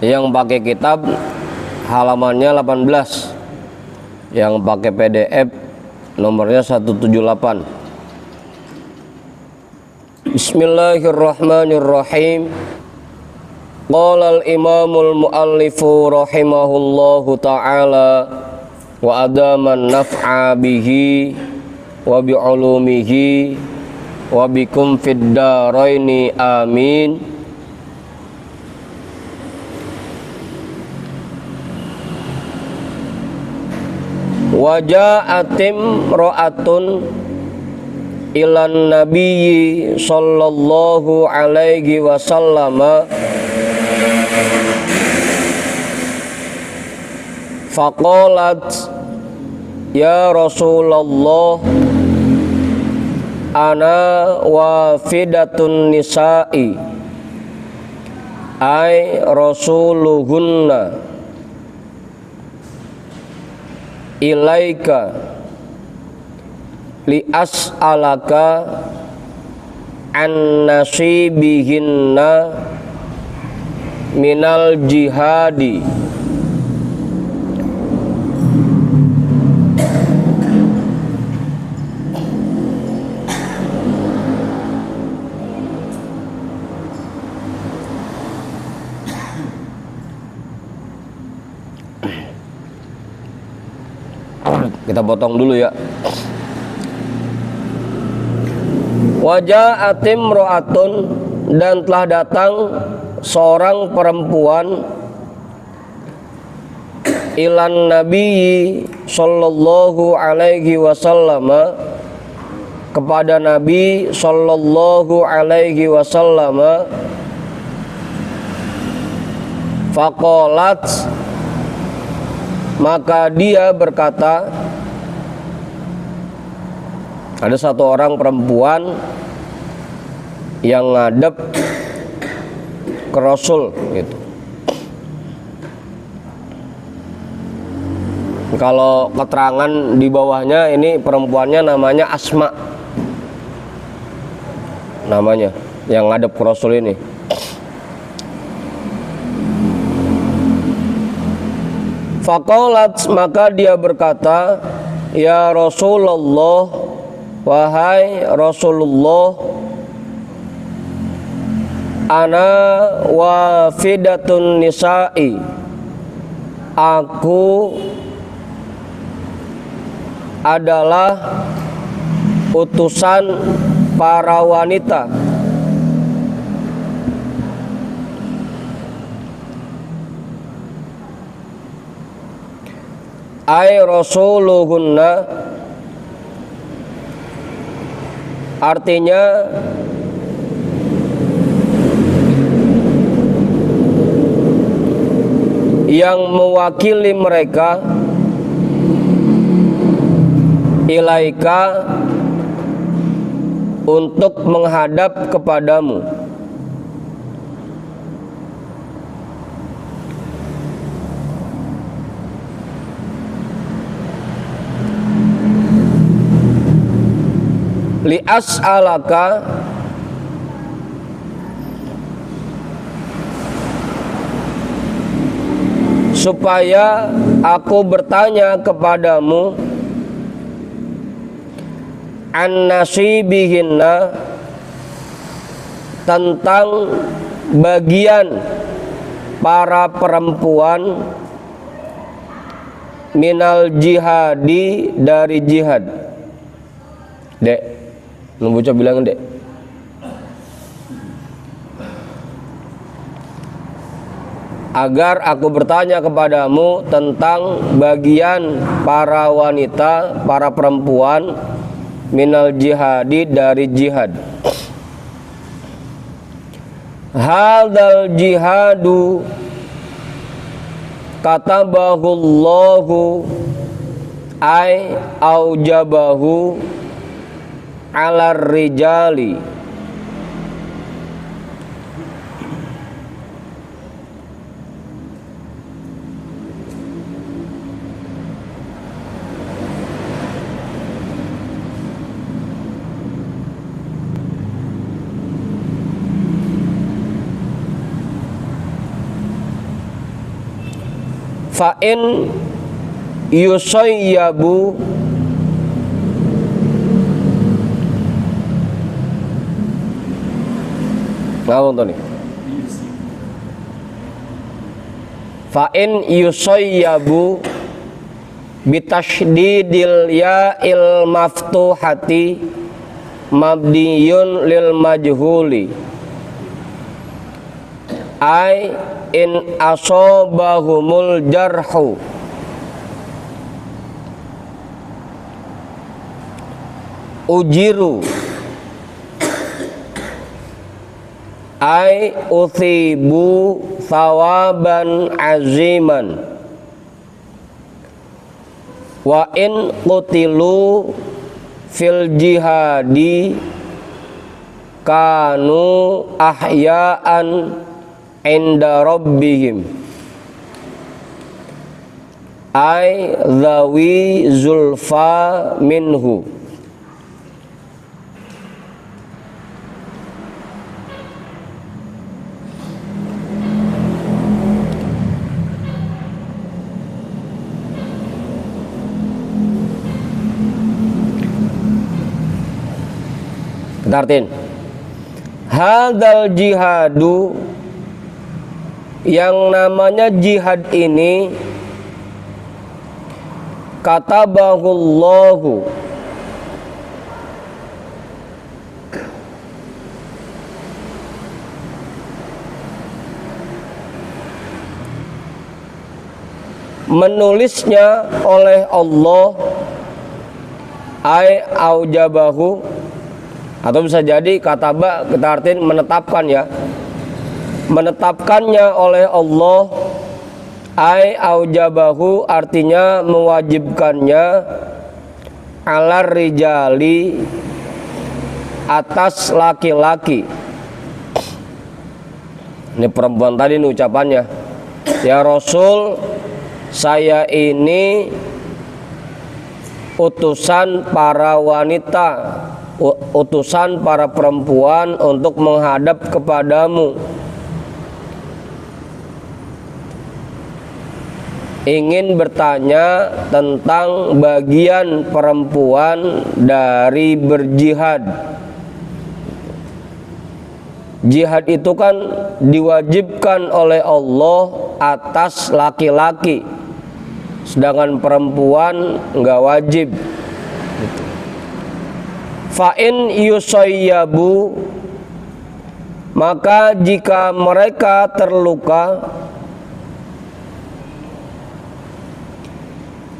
Yang pakai kitab halamannya 18, yang pakai PDF nomornya 178. Bismillahirrahmanirrahim. Qala al-imamul muallifu rahimahullahu ta'ala wa adaman naf'a bihi wa bi'ulumihi wa bikum fid daraini amin. Wa ja'atim ra'atun ilan nabiyyi sallallahu alaihi wasallam faqalat ya Rasulullah ana wafidatun nisa'i ay rasuluhunna ilaika li as'alaka an nasibihinna minal jihadi. Kita potong dulu ya. Waja'atim ro'atun, dan telah datang seorang perempuan ilan nabiyyi sallallahu alaihi wasallam, kepada Nabi sallallahu alaihi wasallam, faqalat, maka dia berkata, ada satu orang perempuan yang ngadep ke Rasul gitu. Kalau keterangan di bawahnya ini perempuannya namanya Asma, namanya yang ngadep ke Rasul ini. Faqalat, maka dia berkata, ya Rasulullah, wahai Rasulullah, ana wafidatun nisa'i, aku adalah utusan para wanita. Ay rasuluhunna, artinya yang mewakili mereka, ilaika, untuk menghadap kepadamu. Li as'alaka, supaya aku bertanya kepadamu, an nasibihinna, tentang bagian para perempuan, minal jihadi, dari jihad. Dek, lu bocah bilang dek. Agar aku bertanya kepadamu tentang bagian para wanita, para perempuan, minal jihadi, dari jihad. Hadzal jihadu katabahullahu ay aujabahu alar rijali. fa in yusayyabu ngawon to nih fa in yusayyabu bitasydidil ya'il maftuhati mabniyun lil majhuli ai in asobahumul jarhu ujiru ai uthibu thawaban aziman wa in qutilu fil jihadi kanu ahya'an inda rabbihim ai dhawi zulfa minhu. Tartin hadal jihadu, yang namanya jihad ini katabahullahu menulisnya oleh Allah ai aujabahu, atau bisa jadi kataba kita artiin menetapkan ya, menetapkannya oleh Allah ai aujabahu artinya mewajibkannya alar rijali atas laki-laki. Ini perempuan tadi nih ucapannya, ya Rasul, saya ini utusan para wanita, utusan para perempuan untuk menghadap kepadamu, ingin bertanya tentang bagian perempuan dari berjihad. Jihad itu kan diwajibkan oleh Allah atas laki-laki, sedangkan perempuan nggak wajib. Fa'in yusayyabu, maka jika mereka terluka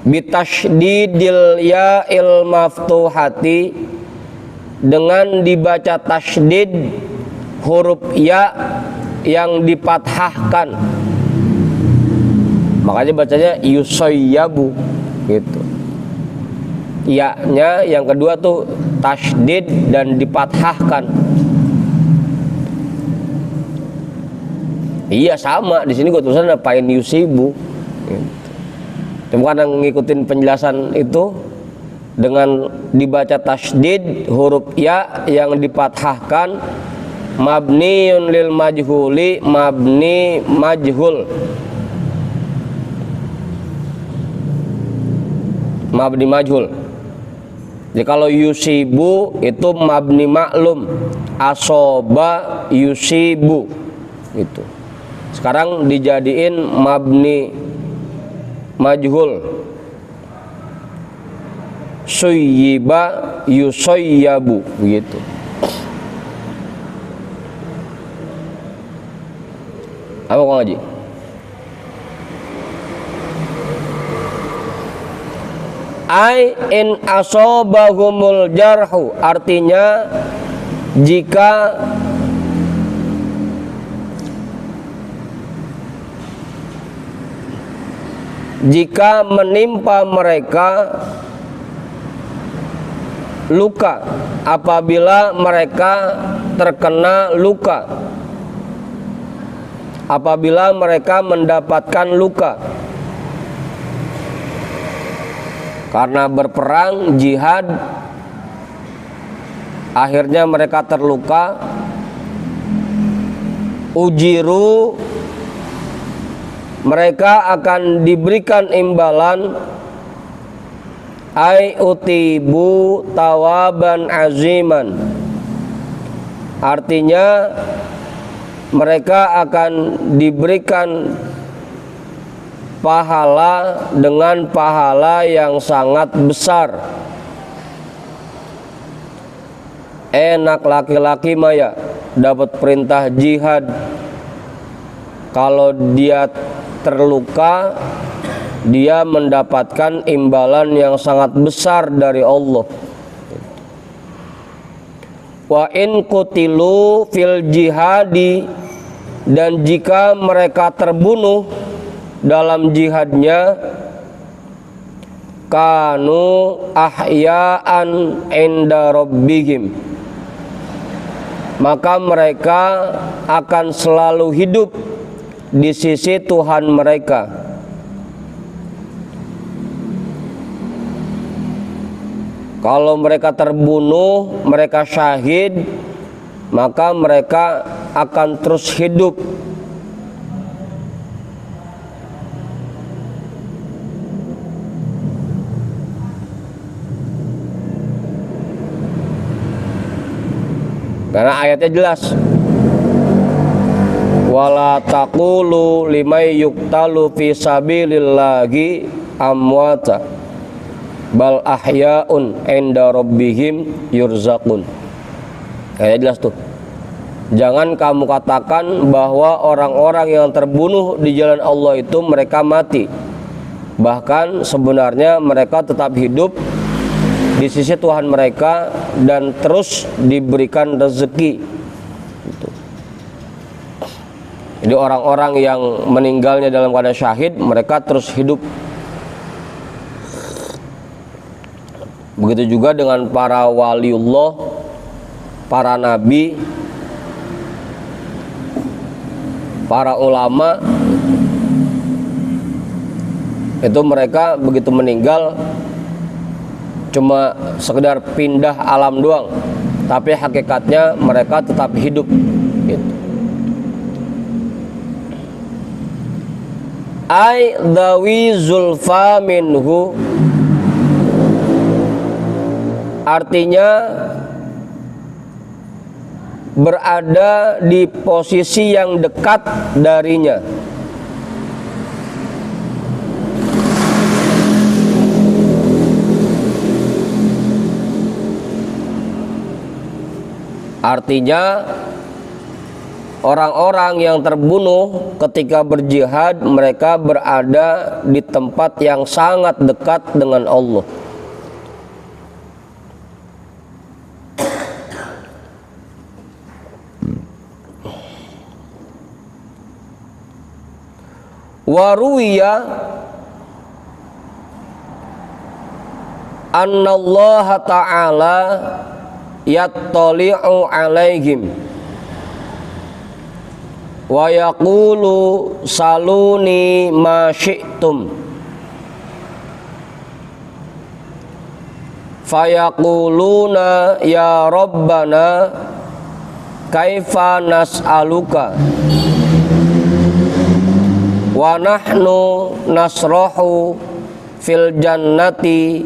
bitasydidil ya'il maftuhati, dengan dibaca tasydid huruf ya yang dipathahkan, makanya bacanya yusayyabu gitu. Ya-nya yang kedua tuh tasydid dan dipathahkan. Iya sama, di sini gue tulisan apain yusibu. Gitu. Cuma kadang ngikutin penjelasan itu dengan dibaca tasydid huruf ya yang dipathahkan, mabniun lil majhuli, mabni majhul, mabni majhul. Jadi kalau yusibu itu mabni maklum, asoba yusibu itu. Sekarang dijadiin mabni majhul, suyyiba yusayyabu begitu. Apa kau ngaji? Ai in asobahumul jarhu, artinya jika menimpa mereka luka, apabila mereka terkena luka, apabila mereka mendapatkan luka karena berperang jihad, akhirnya mereka terluka, mereka akan diberikan imbalan ai utibu tawaban aziman, artinya mereka akan diberikan pahala dengan pahala yang sangat besar. Enak laki-laki maya dapat perintah jihad, kalau dia terluka dia mendapatkan imbalan yang sangat besar dari Allah. Wa in qutilu fil jihadi, dan jika mereka terbunuh dalam jihadnya, kanu ahya'an inda rabbihim, maka mereka akan selalu hidup di sisi Tuhan mereka. Kalau mereka terbunuh, mereka syahid, maka mereka akan terus hidup. Karena ayatnya jelas, wala taqulu limay yuqtalu fi sabilillahi amwata bal ahya'un inda rabbihim yurzaqun. Ayatnya jelas tuh. Jangan kamu katakan bahwa orang-orang yang terbunuh di jalan Allah itu mereka mati. Bahkan sebenarnya mereka tetap hidup di sisi Tuhan mereka dan terus diberikan rezeki. Jadi orang-orang yang meninggalnya dalam keadaan syahid, mereka terus hidup. Begitu juga dengan para waliullah, para nabi, para ulama. Itu mereka begitu meninggal cuma sekedar pindah alam doang, tapi hakikatnya mereka tetap hidup gitu. Ai dawi zulfa minhu, artinya berada di posisi yang dekat darinya. Artinya orang-orang yang terbunuh ketika berjihad, mereka berada di tempat yang sangat dekat dengan Allah. Waruwiya annallaha ta'ala yattali'u alaihim wa yaqulu saluni ma syi'tum fayaquluna ya rabbana kaifa nas'aluka wa nahnu nasrahu fil jannati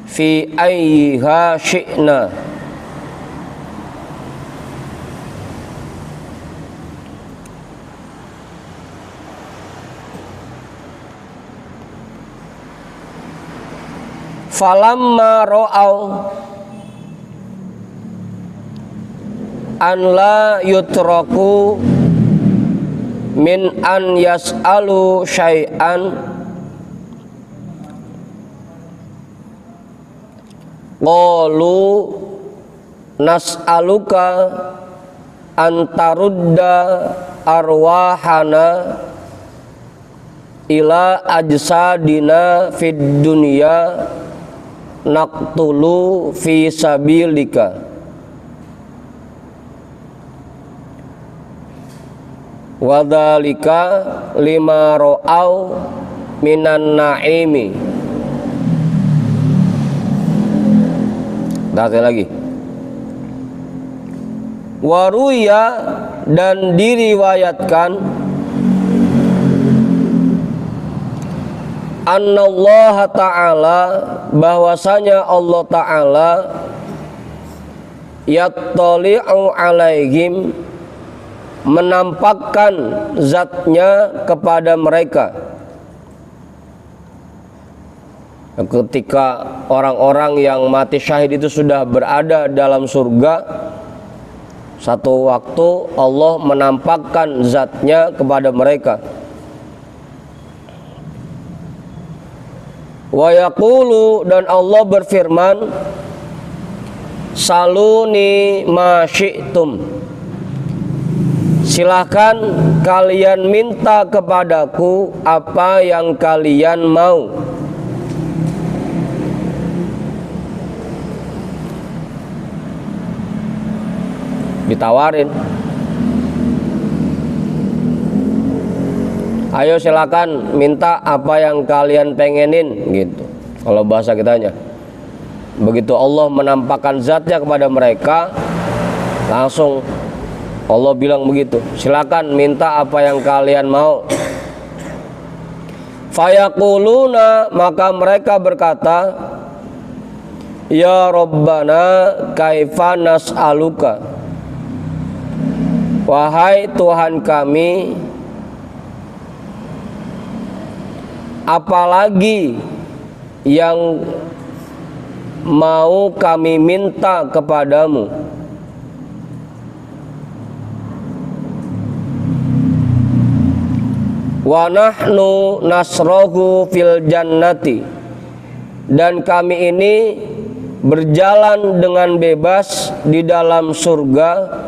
fi ayyiha syi'na. Falamma ra'au an la yutraku min an yas'alu syai'an qalu nas'aluka an tarudda arwahana ila ajsadina fid dunya naqtulu fi sabilika wadhalika lima ra'au minan na'imi. Datang lagi. Waruya, dan diriwayatkan annallaha ta'ala, bahwasanya Allah ta'ala yattali'u alaihim, menampakkan zatnya kepada mereka. Ketika orang-orang yang mati syahid itu sudah berada dalam surga, satu waktu Allah menampakkan zatnya kepada mereka. Wa yaqulu, dan Allah berfirman, saluni ma syi'tum, silahkan kalian minta kepadaku apa yang kalian mau. Ditawarin, ayo silakan minta apa yang kalian pengenin, gitu kalau bahasa kitanya. Begitu Allah menampakkan zatnya kepada mereka, langsung Allah bilang begitu, silakan minta apa yang kalian mau. Fayaquluna, maka mereka berkata, ya Rabbana kaifa nas'aluka, wahai Tuhan kami, apalagi yang mau kami minta kepadamu. Wa nahnu nasrohu fil jannati, dan kami ini berjalan dengan bebas di dalam surga.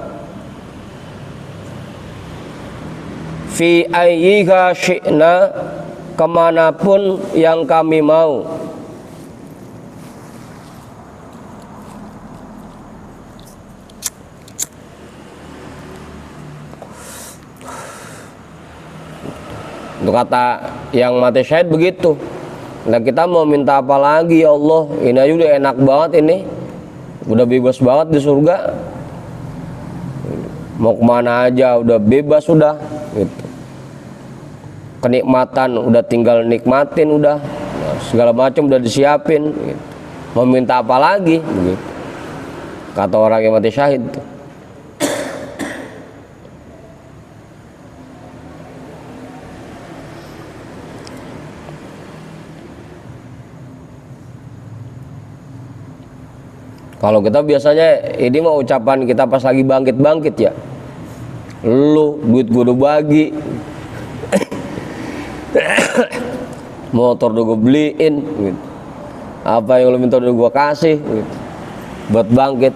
Fi ayyiha syi'na, kemanapun yang kami mau. Untuk kata yang mati syahid begitu. Nah, kita mau minta apa lagi ya Allah? Ini aja udah enak banget ini, udah bebas banget di surga. Mau kemana aja udah bebas sudah, gitu. Kenikmatan udah tinggal nikmatin udah, segala macam udah disiapin, gitu. Mau minta apa lagi, gitu. Kata orang yang mati syahid tuh. Kalau kita biasanya ini mah ucapan kita pas lagi bangkit-bangkit ya. Lu duit gue udah bagi, motor udah gue beliin, gitu. Apa yang lu minta udah gue kasih, gitu. Buat bangkit.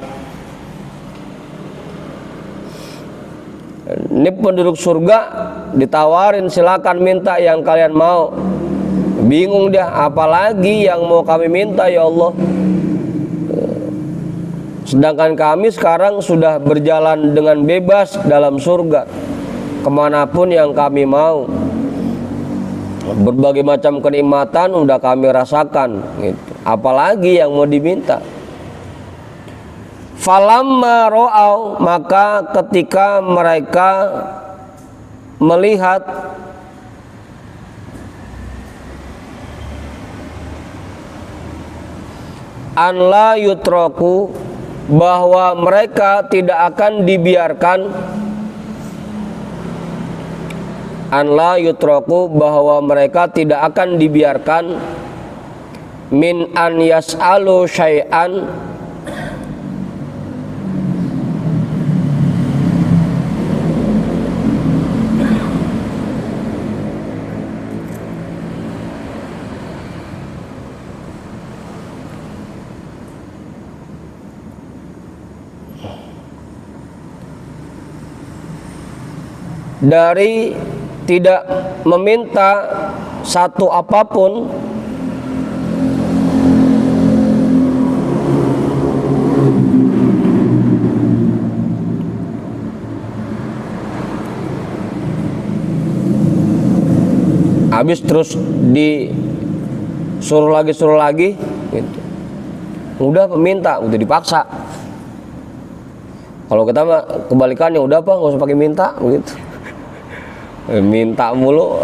Ini penduduk surga ditawarin silakan minta yang kalian mau. Bingung dia, apalagi yang mau kami minta ya Allah. Sedangkan kami sekarang sudah berjalan dengan bebas dalam surga, kemanapun yang kami mau. Berbagai macam kenikmatan udah kami rasakan, gitu. Apalagi yang mau diminta. Falamma ro'au, maka ketika mereka melihat an la yutraku, bahwa mereka tidak akan dibiarkan, an la yutraku, bahwa mereka tidak akan dibiarkan, min an yas'alu syai'an, dari tidak meminta satu apapun, habis terus disuruh lagi gitu. Udah minta, udah dipaksa. Kalau kita mah kebalikannya, udah apa nggak usah pakai minta gitu. Minta mulu.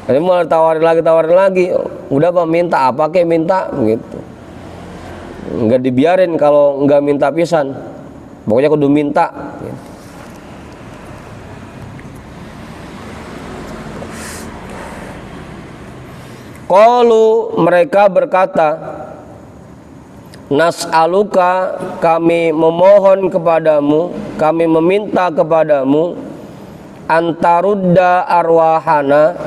Ini malah tawarin lagi. Udah Pak, minta apa kek minta gitu. Nggak dibiarin kalau nggak minta pisan. Pokoknya kudu minta gitu. Qalu, mereka berkata, nas'aluka, kami memohon kepadamu, kami meminta kepadamu, antarudda arwahana,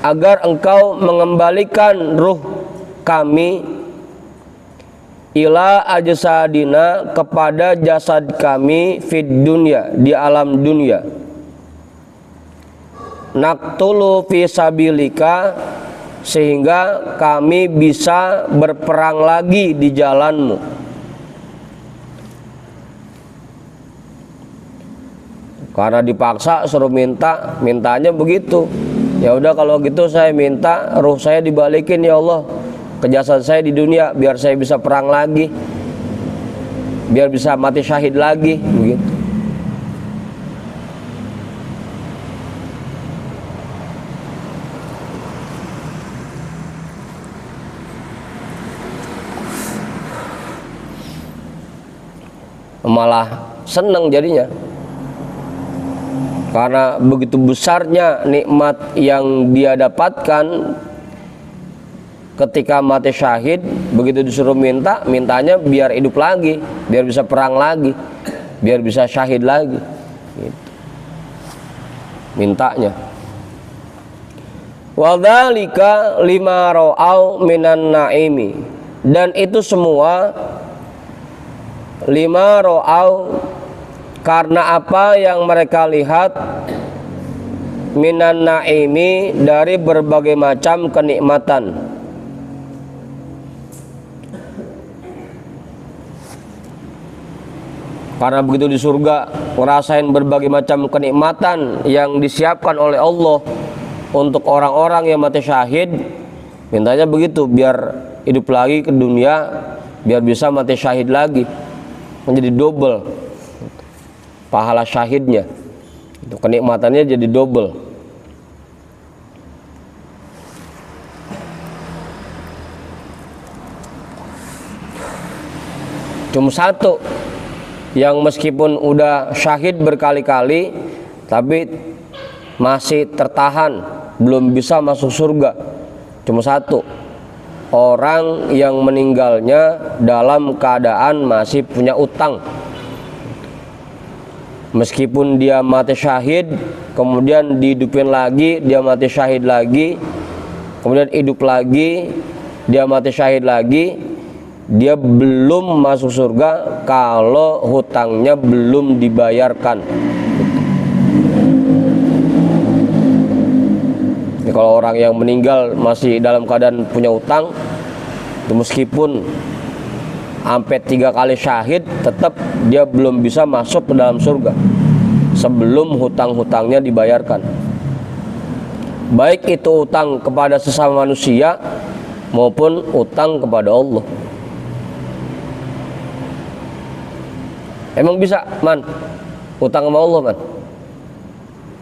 agar engkau mengembalikan ruh kami, ila ajsadina, kepada jasad kami, fid dunya, di alam dunia, naktulu fi sabilika, sehingga kami bisa berperang lagi di jalanmu. Karena dipaksa suruh mintanya begitu. Ya udah kalau gitu saya minta ruh saya dibalikin ya Allah ke jasad saya di dunia, biar saya bisa perang lagi, biar bisa mati syahid lagi, begitu. Malah seneng jadinya, karena begitu besarnya nikmat yang dia dapatkan ketika mati syahid. Begitu disuruh mintanya biar hidup lagi, biar bisa perang lagi, biar bisa syahid lagi gitu. Mintanya. Wadzalika lima ra'au minan naimi, dan itu semua lima ra'au, karena apa yang mereka lihat, minan naimi, dari berbagai macam kenikmatan. Karena begitu di surga ngerasain berbagai macam kenikmatan yang disiapkan oleh Allah untuk orang-orang yang mati syahid, mintanya begitu biar hidup lagi ke dunia, biar bisa mati syahid lagi, menjadi double pahala syahidnya, itu kenikmatannya jadi double. Cuma satu yang meskipun udah syahid berkali-kali tapi masih tertahan, belum bisa masuk surga. Cuma satu, orang yang meninggalnya dalam keadaan masih punya utang. Meskipun dia mati syahid, kemudian dihidupin lagi, dia mati syahid lagi, kemudian hidup lagi, dia mati syahid lagi, dia belum masuk surga kalau hutangnya belum dibayarkan. Jadi kalau orang yang meninggal masih dalam keadaan punya utang, itu meskipun sampai 3 kali syahid, tetap dia belum bisa masuk ke dalam surga sebelum hutang-hutangnya dibayarkan. Baik itu utang kepada sesama manusia maupun utang kepada Allah. Emang bisa, man, utang sama Allah, man?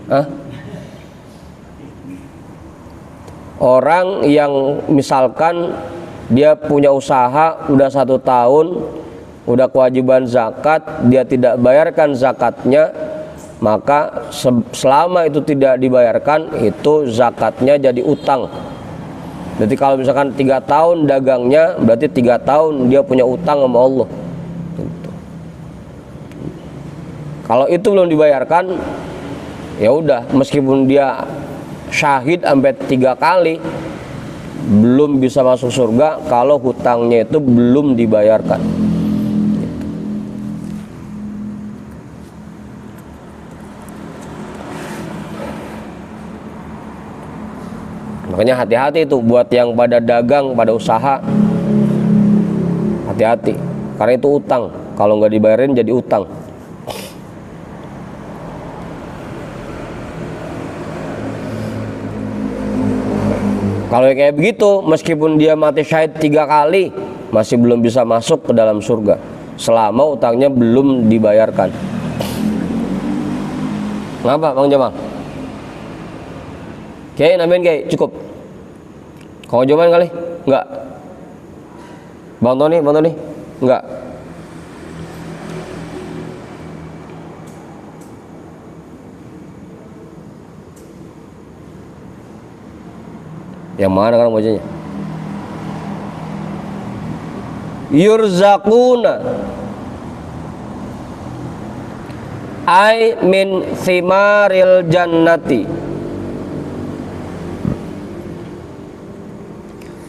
Hah? Orang yang misalkan dia punya usaha udah 1 tahun, udah kewajiban zakat, dia tidak bayarkan zakatnya, maka selama itu tidak dibayarkan, itu zakatnya jadi utang. Berarti kalau misalkan 3 tahun dagangnya, berarti 3 tahun dia punya utang sama Allah. Kalau itu belum dibayarkan, ya udah, meskipun dia syahid sampai 3 kali, belum bisa masuk surga kalau hutangnya itu belum dibayarkan. Makanya hati-hati itu buat yang pada dagang, pada usaha, hati-hati, karena itu utang. Kalau nggak dibayarin jadi utang. Kalau kayak begitu, meskipun dia mati syahid 3 kali, masih belum bisa masuk ke dalam surga selama utangnya belum dibayarkan. Ngapa Bang Jamal? Kiai nambahin Kiai, cukup. Kau jawaban kali? Enggak. Bang Tony, enggak. Yang mana kan bacanya? Yurzaquna ay min thimaril jannati.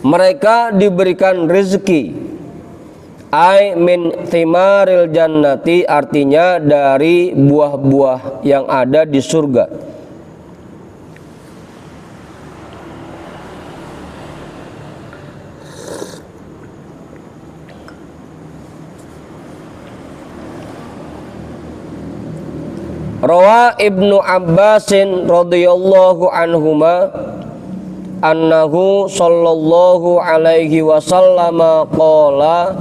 Mereka diberikan rezeki. Ay min thimaril jannati artinya dari buah-buah yang ada di surga. Rawa Ibnu Abbasin radhiyallahu anhuma annahu sallallahu alaihi wasallam qala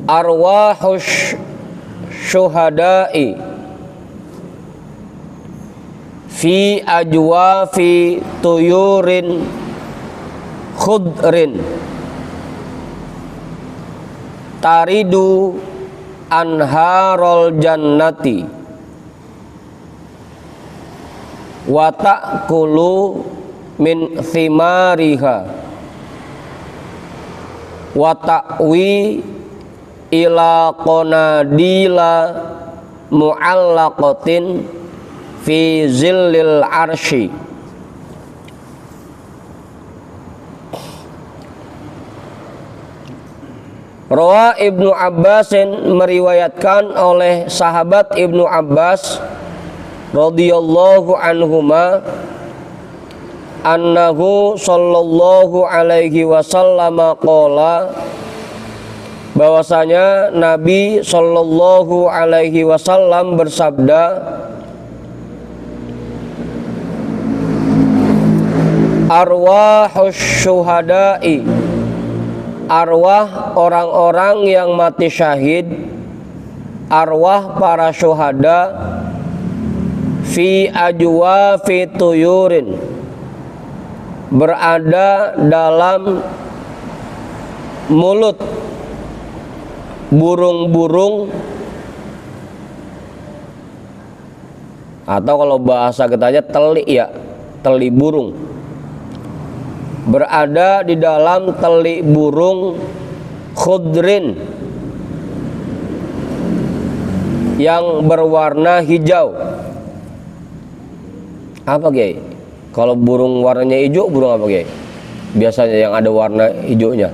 arwahush syuhada'i fi ajwafi tuyurin khudrin taridu anharul jannati wa ta'kulu min thimariha wa ta'wi ila qanadila mu'allaqatin fi zillil arsy. Rawa Ibnu Abbasin meriwayatkan oleh sahabat Ibnu Abbas radhiyallahu anhuma annahu sallallahu alaihi wasallam qala bahwasanya Nabi sallallahu alaihi wasallam bersabda arwahus syuhada'i arwah orang-orang yang mati syahid, arwah para syuhada fi ajwafi tuyurin berada dalam mulut burung-burung, atau kalau bahasa kita aja telik ya, telik burung, berada di dalam telik burung khudrin yang berwarna hijau. Apa Kiai? Kalau burung warnanya hijau, burung apa Kiai? Biasanya yang ada warna hijaunya.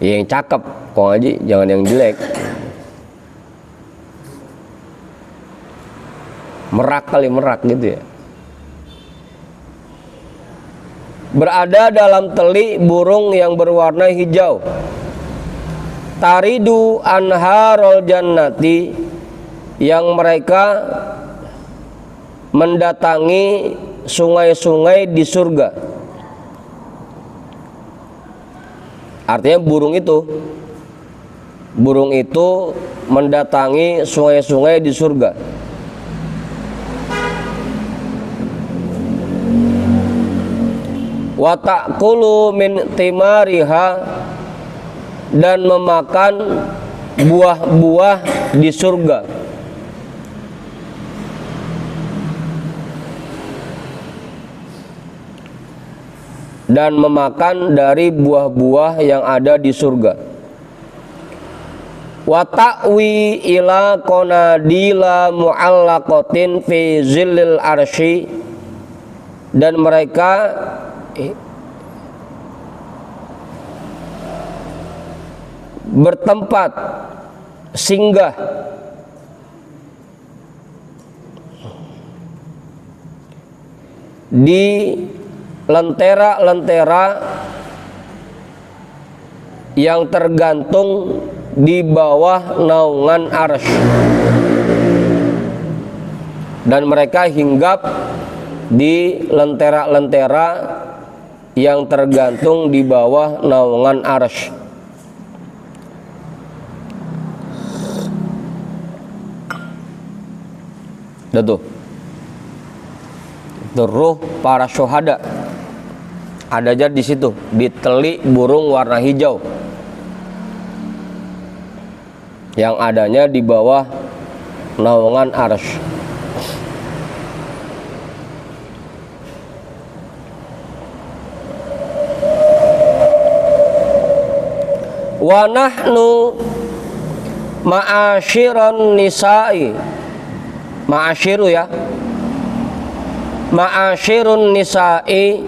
Yang cakep, kok aja jangan yang jelek. Merak kali, merak gitu ya. Berada dalam telik burung yang berwarna hijau. Taridu anharul jannati, yang mereka mendatangi sungai-sungai di surga. Artinya burung itu mendatangi sungai-sungai di surga. Wa ta'kulu min thimariha, dan memakan buah-buah di surga. Dan memakan dari buah-buah yang ada di surga. Wa ta'wi ila qanadila mu'allaqatin fi zillil arsy, dan mereka bertempat singgah di lentera-lentera yang tergantung di bawah naungan arsy, dan mereka hinggap di lentera-lentera yang tergantung di bawah naungan arsy. Tuh, ruh para syuhada ada aja di situ, di telik burung warna hijau yang adanya di bawah naungan arsy. Wa nahnu ma'asyiron nisa'i, ma'asyiru ya, ma'asyirun nisa'i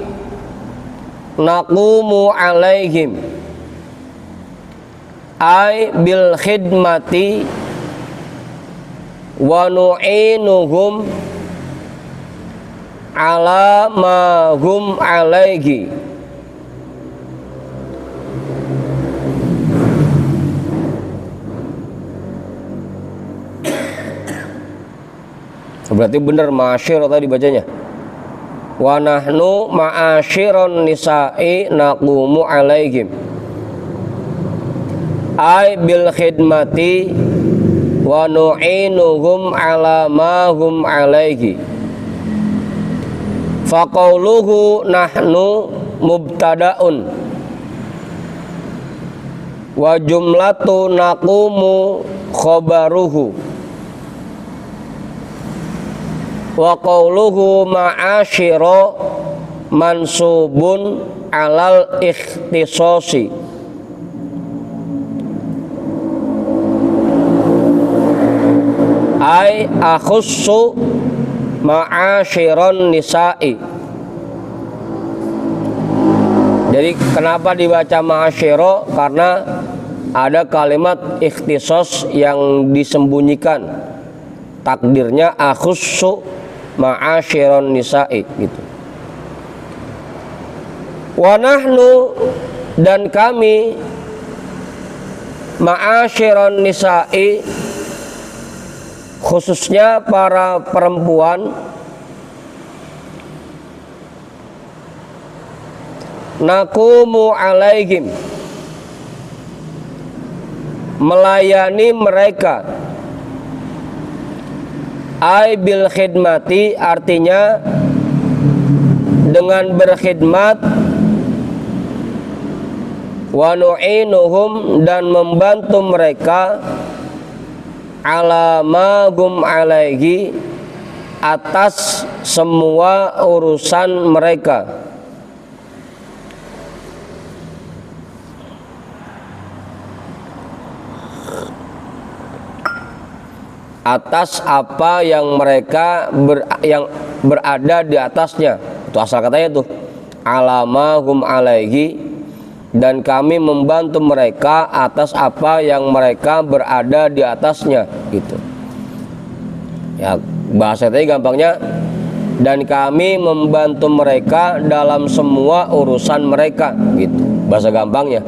naqumu alaihim ay bil khidmati wa nu'inuhum ala ma hum alaihi. Berarti benar ma'asyir tadi bacanya. Wa nahnu ma'asyiron nisa'i naqumu alaihim ay bil khidmati wa nu'inuhum ala ma hum alaihi. Fa qauluhu nahnu mubtada'un wa jumlatu naqumu khabaruhu wa qauluhu ma'asyira mansubun alal ikhtisasi. Ay akhussu ma'asyiron nisa'i. Jadi kenapa dibaca ma'asyira? Karena ada kalimat ikhtisas yang disembunyikan, takdirnya akhussu ma'asyiron nisa'i gitu. Wa nahnu dan kami ma'asyiron nisa'i khususnya para perempuan naqumu alaihim melayani mereka ay bil khidmati artinya dengan berkhidmat wa nu'inuhum dan membantu mereka ala ma hum alaihi atas semua urusan mereka, atas apa yang mereka yang berada di atasnya. Itu asal katanya tuh ala ma hum alaihi, dan kami membantu mereka atas apa yang mereka berada di atasnya gitu. Ya bahasa tadi gampangnya, dan kami membantu mereka dalam semua urusan mereka gitu, bahasa gampangnya.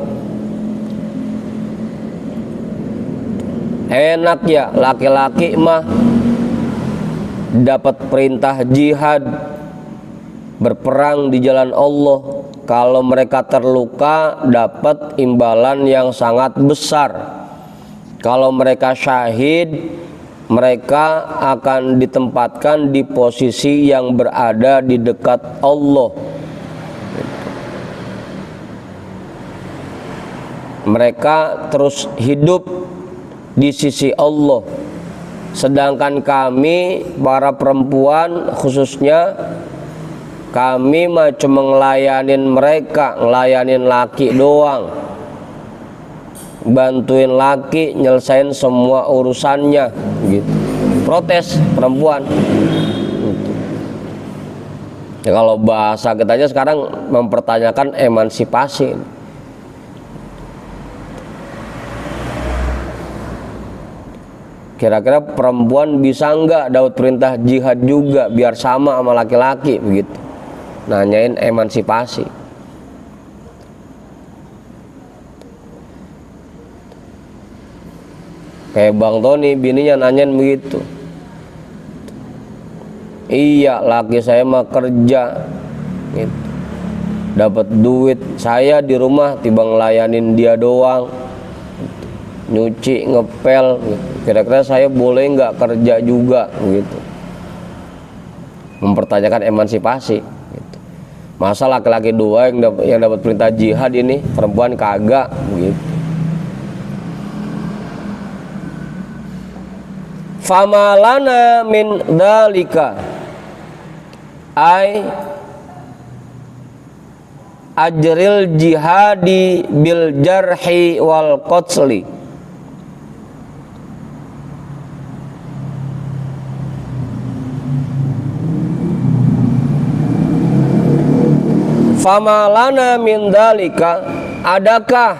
Enak ya laki-laki mah dapat perintah jihad berperang di jalan Allah, kalau mereka terluka dapat imbalan yang sangat besar. Kalau mereka syahid, mereka akan ditempatkan di posisi yang berada di dekat Allah. Mereka terus hidup di sisi Allah. Sedangkan kami para perempuan khususnya, kami mah cuma ngelayanin mereka, ngelayanin laki doang, bantuin laki nyelesain semua urusannya gitu. Protes perempuan gitu. Ya, kalau bahasa kitanya sekarang mempertanyakan emansipasi. Kira-kira perempuan bisa nggak dapat perintah jihad juga biar sama sama laki-laki begitu? Nanyain emansipasi. Kayak Bang Tony bininya nanyain begitu. Iya laki saya mah kerja gitu. dapat duit, saya di rumah tiba ngelayanin dia doang, nyuci, ngepel, kira-kira saya boleh nggak kerja juga gitu. Mempertanyakan emansipasi gitu. Masa laki-laki dua yang dapat perintah jihad ini, perempuan kagak begitu. Famalana min dalika ay ajril jihadi bil jarhi wal qatli. Famalana min dalika, adakah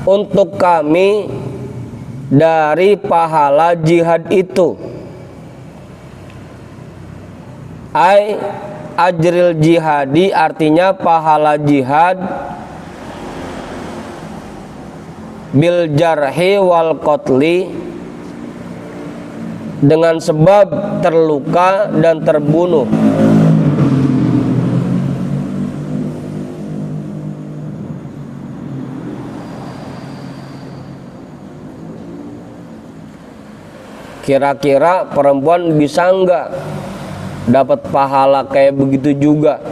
untuk kami dari pahala jihad itu? Ai ajril jihadi artinya pahala jihad bil jarhi wal qatli, dengan sebab terluka dan terbunuh. Kira-kira perempuan bisa enggak dapat pahala kayak begitu juga?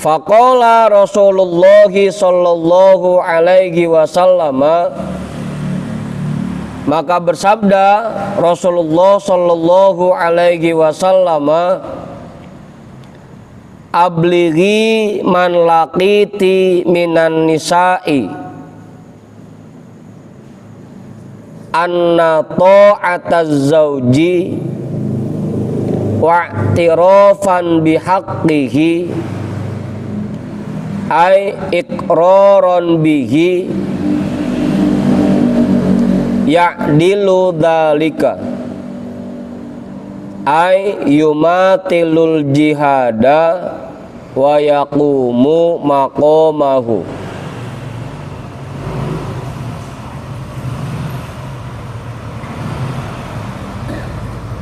Faqala Rasulullah sallallahu alaihi wasallam, maka bersabda Rasulullah sallallahu alaihi wasallam, ablighi man laqiti minan nisa'i anna ta'ataz zawji wa'tirafan bihaqqihi ay iqraran bihi ya'dilu dhalika ay yumatilul jihada wa yaqumu maqamahu.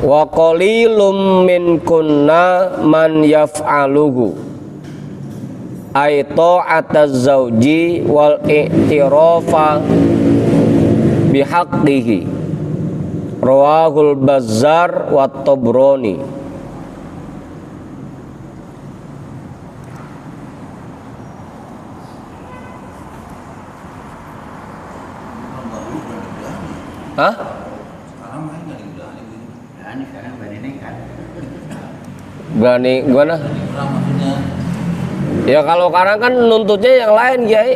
Wa qalilum min kunna man yaf'aluhu ay ta'ataz zawji wal i'tirafa bihaqqihi. Rawahul Bazzar wa Tabrani. Hah? Berani gimana? Ya kalau sekarang kan nuntutnya yang lain, Kiai.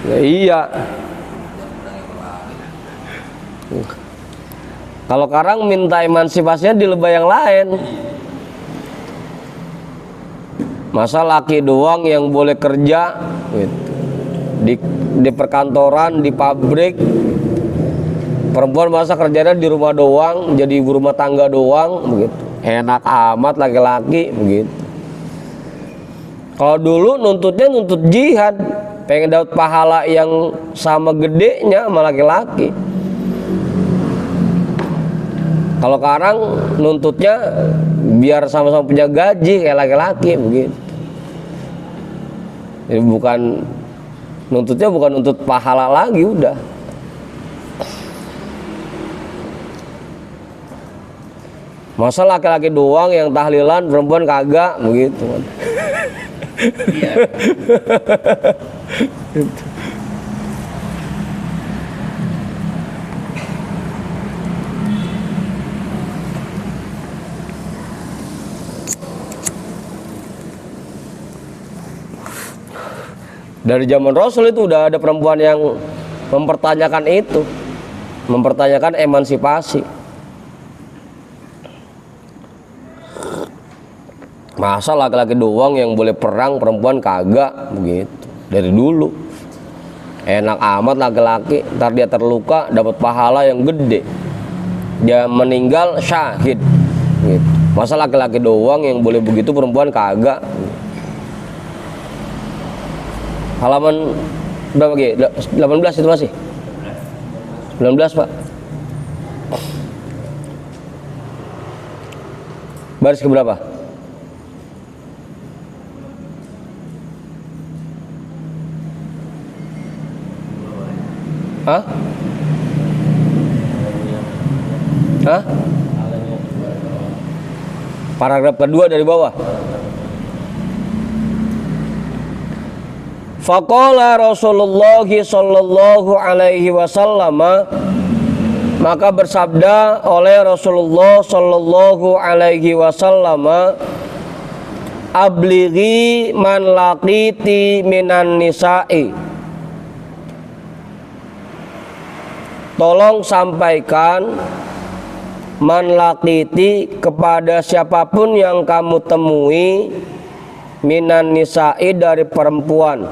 Ya, iya. Kalau sekarang minta emansipasinya di lebah yang lain. Masa laki doang yang boleh kerja gitu. Di perkantoran, di pabrik. Perempuan masa kerjanya di rumah doang, jadi ibu rumah tangga doang begitu. Enak amat laki-laki begitu. Kalau dulu nuntutnya nuntut jihad, pengen dapat pahala yang sama gedenya sama laki-laki. Kalau sekarang nuntutnya biar sama-sama punya gaji kayak laki-laki begitu. Jadi nuntutnya bukan nuntut pahala lagi udah. Masa laki-laki doang yang tahlilan, perempuan kagak begitu. Iya. Dari zaman Rasul itu udah ada perempuan yang mempertanyakan itu, mempertanyakan emansipasi. Masa laki-laki doang yang boleh perang, perempuan kagak begitu. Dari dulu enak amat laki-laki, ntar dia terluka dapat pahala yang gede, dia meninggal syahid gitu. Masa laki-laki doang yang boleh begitu, perempuan kagak? Halaman berapa G? 18 itu masih? 19 Pak. Baris ke berapa? Hah? Hah? Paragraf kedua dari bawah. Faqala Rasulullah sallallahu alaihi wasallam, maka bersabda oleh Rasulullah sallallahu alaihi wasallam, ablighi man laqiti minan nisa'i, tolong sampaikan man laqiti, kepada siapapun yang kamu temui, minan nisa'i, dari perempuan.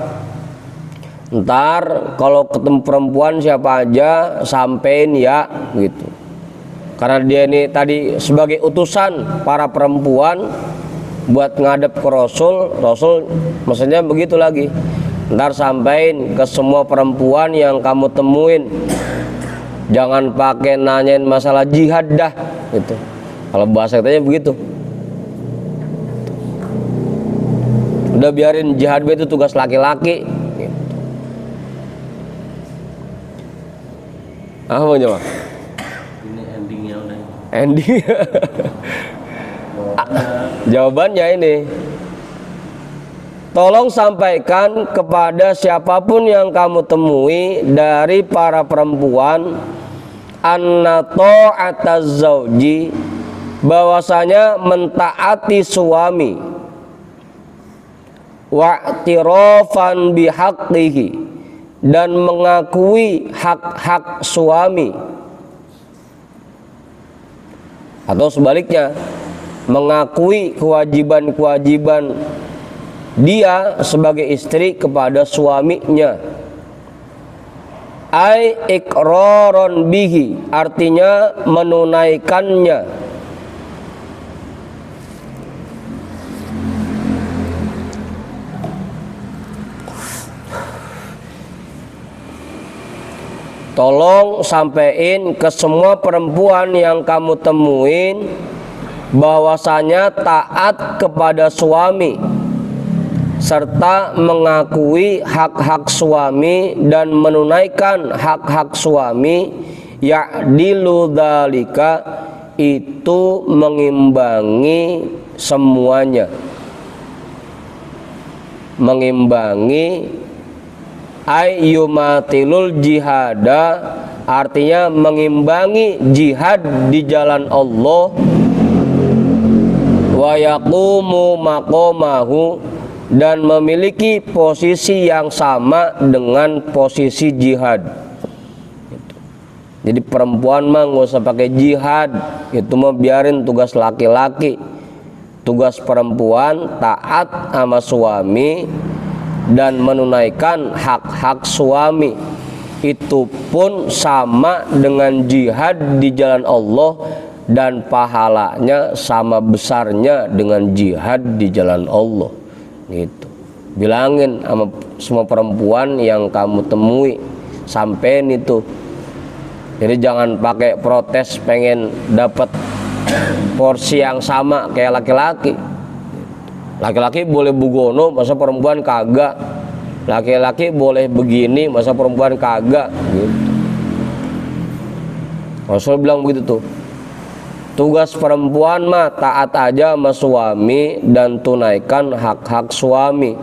Ntar kalau ketemu perempuan siapa aja sampein ya gitu, karena dia ini tadi sebagai utusan para perempuan buat ngadep ke Rasul. Rasul maksudnya begitu lagi, ntar sampein ke semua perempuan yang kamu temuin. Jangan pakai nanyain masalah jihad dah gitu. Kalau bahasa katanya begitu. Udah biarin jihad itu tugas laki-laki gitu. Apa coba? Ini endingnya udah. Ending. Jawabannya ini, tolong sampaikan kepada siapapun yang kamu temui dari para perempuan, anna ta'ataz zauji, bahwasanya mentaati suami, wa'tirafan bihaqqihi, dan mengakui hak-hak suami, atau sebaliknya mengakui kewajiban-kewajiban dia sebagai istri kepada suaminya. Ai iqraron bihi, artinya menunaikannya. Tolong sampaikan ke semua perempuan yang kamu temuin bahwasanya taat kepada suami serta mengakui hak-hak suami dan menunaikan hak-hak suami, ya'dilu dzalika, itu mengimbangi semuanya, mengimbangi ayyumatilul jihada, artinya mengimbangi jihad di jalan Allah, wa yaqumu maqamahu, dan memiliki posisi yang sama dengan posisi jihad. Jadi perempuan mah nggak usah pakai jihad, itu mah biarin tugas laki-laki. Tugas perempuan taat sama suami dan menunaikan hak-hak suami, itu pun sama dengan jihad di jalan Allah, dan pahalanya sama besarnya dengan jihad di jalan Allah. Gitu. Bilangin sama semua perempuan yang kamu temui, sampein itu. Jadi jangan pakai protes pengen dapat porsi yang sama kayak laki-laki. Laki-laki boleh bugono, masa perempuan kagak. Laki-laki boleh begini, masa perempuan kagak gitu. Rasul bilang begitu tuh. Tugas perempuan mah taat aja sama suami dan tunaikan hak-hak suami.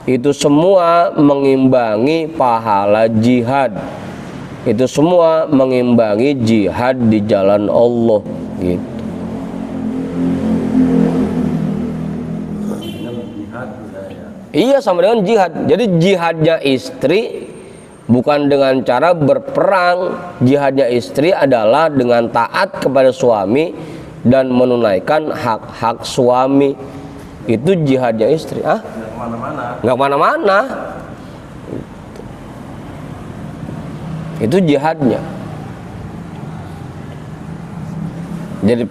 Itu semua mengimbangi pahala jihad. Itu semua mengimbangi jihad di jalan Allah gitu. Iya, sama dengan jihad. Jadi jihadnya istri bukan dengan cara berperang. Jihadnya istri adalah dengan taat kepada suami dan menunaikan hak-hak suami. Itu jihadnya istri. Ah? Nggak kemana-mana. Nggak kemana-mana. Itu jihadnya. Jadi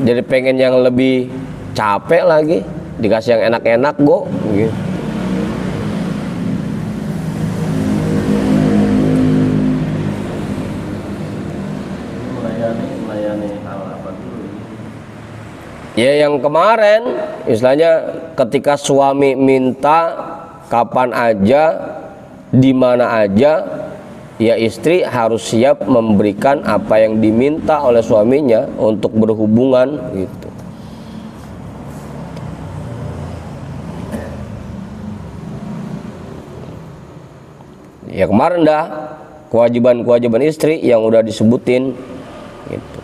jadi pengen yang lebih capek lagi, dikasih yang enak-enak go gitu. Melayani hal apa dulu? Ya yang kemarin istilahnya ketika suami minta kapan aja, di mana aja, ya istri harus siap memberikan apa yang diminta oleh suaminya untuk berhubungan gitu. Ya kemarin dah kewajiban-kewajiban istri yang udah disebutin gitu.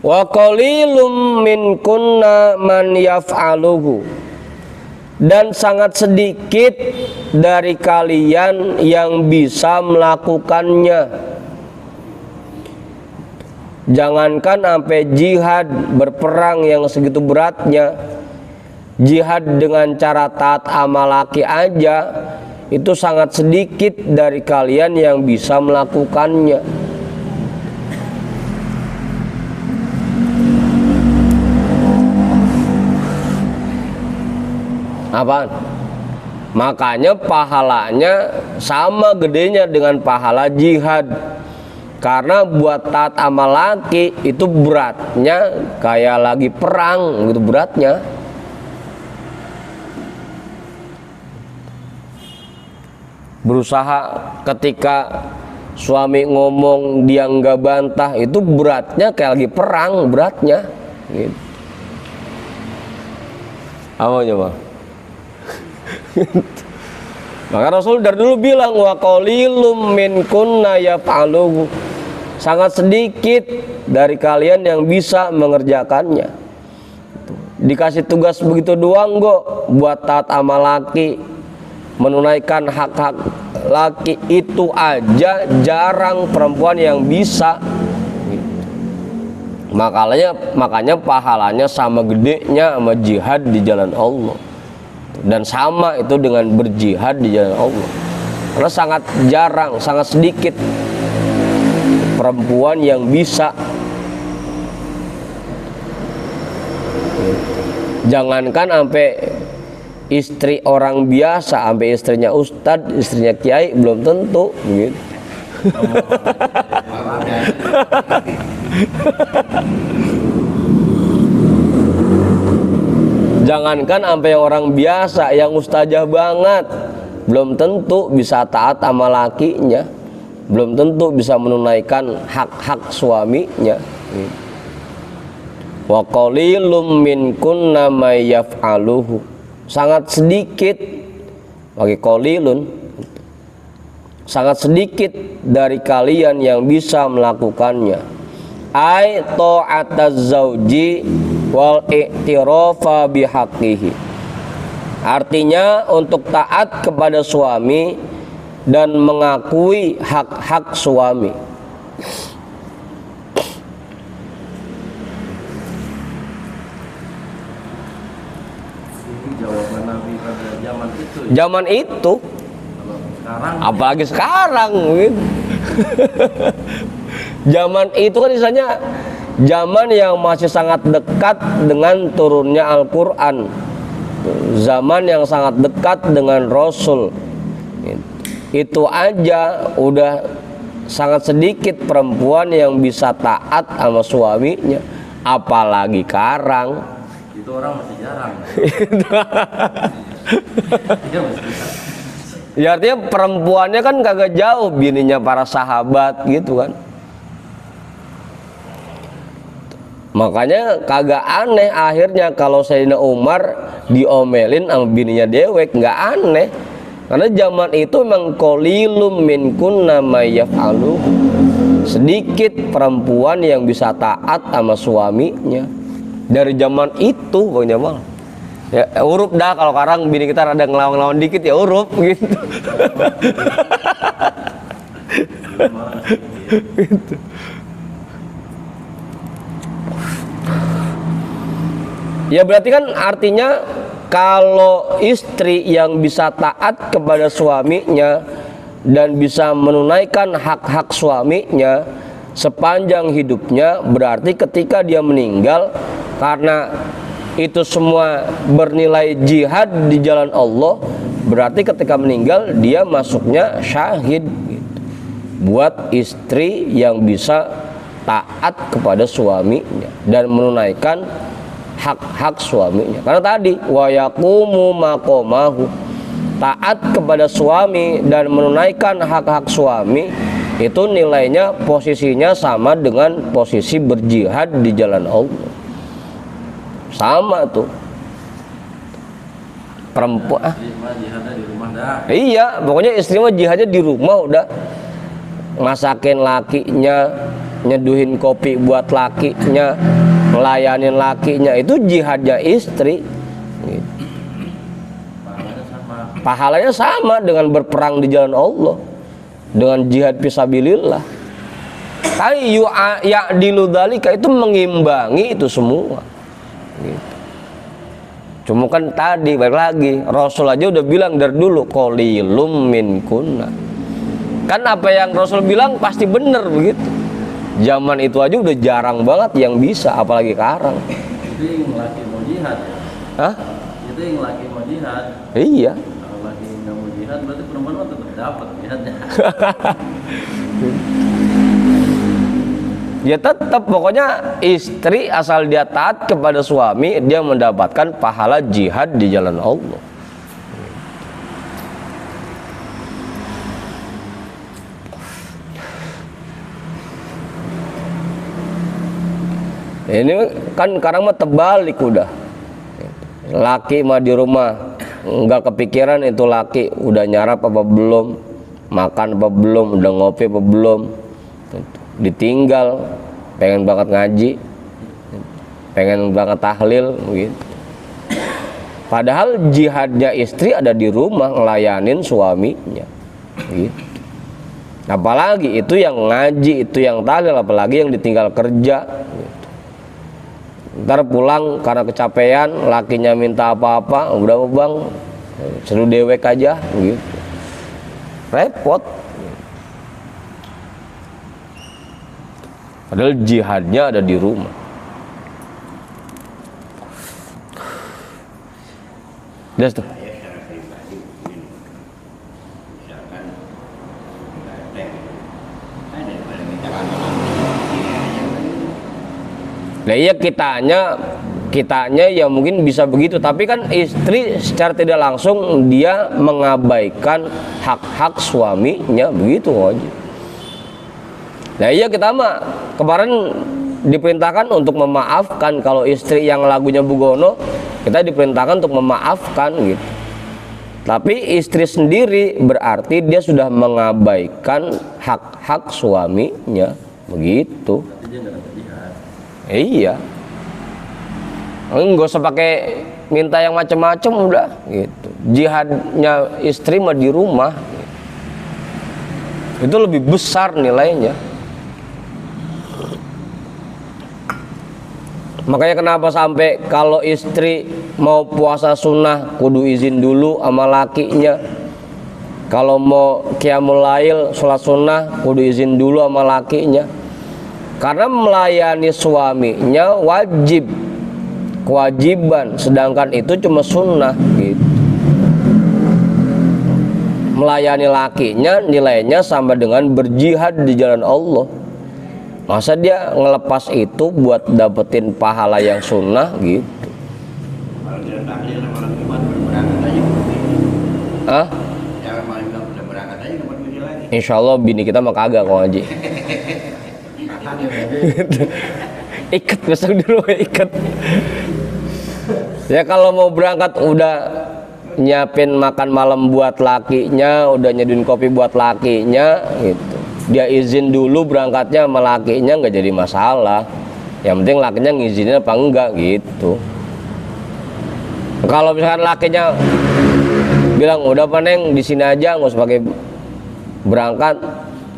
Wa qalilum min kunna man yaf'aluhu, dan sangat sedikit dari kalian yang bisa melakukannya. Jangankan sampai jihad berperang yang segitu beratnya, jihad dengan cara taat sama laki aja itu sangat sedikit dari kalian yang bisa melakukannya. Apaan? Makanya pahalanya sama gedenya dengan pahala jihad. Karena buat taat sama laki itu beratnya kayak lagi perang gitu beratnya. Berusaha ketika suami ngomong dia nggak bantah itu beratnya kayak lagi perang beratnya gitu. Apa coba? Maka Rasul dari dulu bilang wa qalilum min kunna yaf'aluhu, sangat sedikit dari kalian yang bisa mengerjakannya. Dikasih tugas begitu doang kok buat taat sama laki, menunaikan hak-hak laki, itu aja jarang perempuan yang bisa. Makanya pahalanya sama gedenya sama jihad di jalan Allah. Dan sama itu dengan berjihad di jalan Allah. Karena sangat jarang, sangat sedikit perempuan yang bisa. Jangankan sampai istri orang biasa, sampai istrinya ustadz, istrinya kiai belum tentu gitu. Jangankan sampai orang biasa yang ustazah banget belum tentu bisa taat sama lakinya, belum tentu bisa menunaikan hak-hak suaminya. Wa qalilum min kunna may yaf'aluhu, sangat sedikit bagi qalilun, sangat sedikit dari kalian yang bisa melakukannya. Ai ta'ataz zauji wal i'tirafa bihaqqihi, artinya untuk taat kepada suami dan mengakui hak-hak suami. Ini jawaban Nabi pada zaman itu. Zaman itu, Kalau sekarang apalagi sekarang gitu. Zaman itu kan misalnya zaman yang masih sangat dekat dengan turunnya Al-Quran, zaman yang sangat dekat dengan Rasul. Itu aja udah sangat sedikit perempuan yang bisa taat sama suaminya, apalagi sekarang. itu orang masih jarang. Iya, masih jarang. Ya artinya perempuannya kan kagak jauh bininya para sahabat gitu kan. Makanya kagak aneh akhirnya kalau Sayyidina Umar diomelin sama bininya dewek, nggak aneh. Karena zaman itu memang qalilum min kunna may yaf'alu, sedikit perempuan yang bisa taat sama suaminya. Dari zaman itu Bang Jamal. Ya urup dah, kalau sekarang bini kita rada ngelawan-ngelawan dikit ya urup gitu. Gitu. Ya berarti kan artinya kalau istri yang bisa taat kepada suaminya dan bisa menunaikan hak-hak suaminya sepanjang hidupnya, berarti ketika dia meninggal, karena itu semua bernilai jihad di jalan Allah, berarti ketika meninggal dia masuknya syahid gitu. Buat istri yang bisa taat kepada suaminya dan menunaikan hak-hak suaminya. Karena tadi wa yaqumu maqamahu, taat kepada suami dan menunaikan hak-hak suami itu nilainya, posisinya sama dengan posisi berjihad di jalan Allah. Sama tuh. Perempuan jihadnya di rumah dah. iya, pokoknya istri mah jihadnya di rumah udah. Masakin lakinya, nyeduhin kopi buat lakinya, ngelayanin lakinya, itu jihadnya istri gitu. Pahalanya sama dengan berperang di jalan Allah, dengan jihad fisabilillah. Tapi ya'dilu dzalika, itu mengimbangi itu semua gitu. Cuma kan tadi balik lagi, Rasul aja udah bilang dari dulu, qalilum minkunna. Kan apa yang Rasul bilang pasti bener begitu. Zaman itu aja udah jarang banget yang bisa, apalagi sekarang. Itu yang laki mau jihad ya? Hah? Itu yang laki mau jihad. Iya. Kalau laki nggak mau jihad berarti perempuan mah tetap dapat jihadnya. Ya tetap, pokoknya istri asal dia taat kepada suami, dia mendapatkan pahala jihad di jalan Allah. Ini kan sekarang mah terbalik udah. Laki mah di rumah nggak kepikiran itu laki udah nyarap apa belum, makan apa belum, udah ngopi apa belum. Ditinggal, pengen banget ngaji, pengen banget tahlil gitu. Padahal jihadnya istri ada di rumah ngelayanin suaminya gitu. Apalagi itu yang ngaji, itu yang tahlil, apalagi yang ditinggal kerja gitu. Ntar pulang karena kecapean, lakinya minta apa-apa, udah bang, seru dewek aja gitu. Repot. Padahal jihadnya ada di rumah. Des tuh. Nah iya, kitanya ya mungkin bisa begitu, tapi kan istri secara tidak langsung dia mengabaikan hak-hak suaminya, begitu aja. Nah iya, kita mah kemarin diperintahkan untuk memaafkan. Kalau istri yang lagunya Bugono, kita diperintahkan untuk memaafkan gitu. Tapi istri sendiri berarti dia sudah mengabaikan hak-hak suaminya, begitu. Iya, nggak usah pakai minta yang macam-macam udah gitu. Jihadnya istri mah di rumah gitu. Itu lebih besar nilainya. Makanya kenapa sampai kalau istri mau puasa sunnah kudu izin dulu sama lakinya. Kalau mau qiyamul lail, sholat sunnah, kudu izin dulu sama lakinya. Karena melayani suaminya wajib, kewajiban, sedangkan itu cuma sunnah gitu. Melayani lakinya nilainya sama dengan berjihad di jalan Allah. Masa dia ngelepas itu buat dapetin pahala yang sunnah gitu? Kalau tidak tahlil malam Jumat berangkat aja ke masjid. Hah? Jangan malam Jumat udah berangkat aja ke masjid lagi. Insya Allah bini kita mah kagak kok ngaji. Ikat besok dulu, ikat. Ya kalau mau berangkat udah nyiapin makan malam buat lakinya, udah nyediain kopi buat lakinya gitu. Dia izin dulu berangkatnya sama lakinya, nggak jadi masalah. Yang penting lakinya ngizinin apa enggak gitu. Kalau misalkan lakinya bilang udah Pak Neng di sini aja, nggak usah pakai berangkat.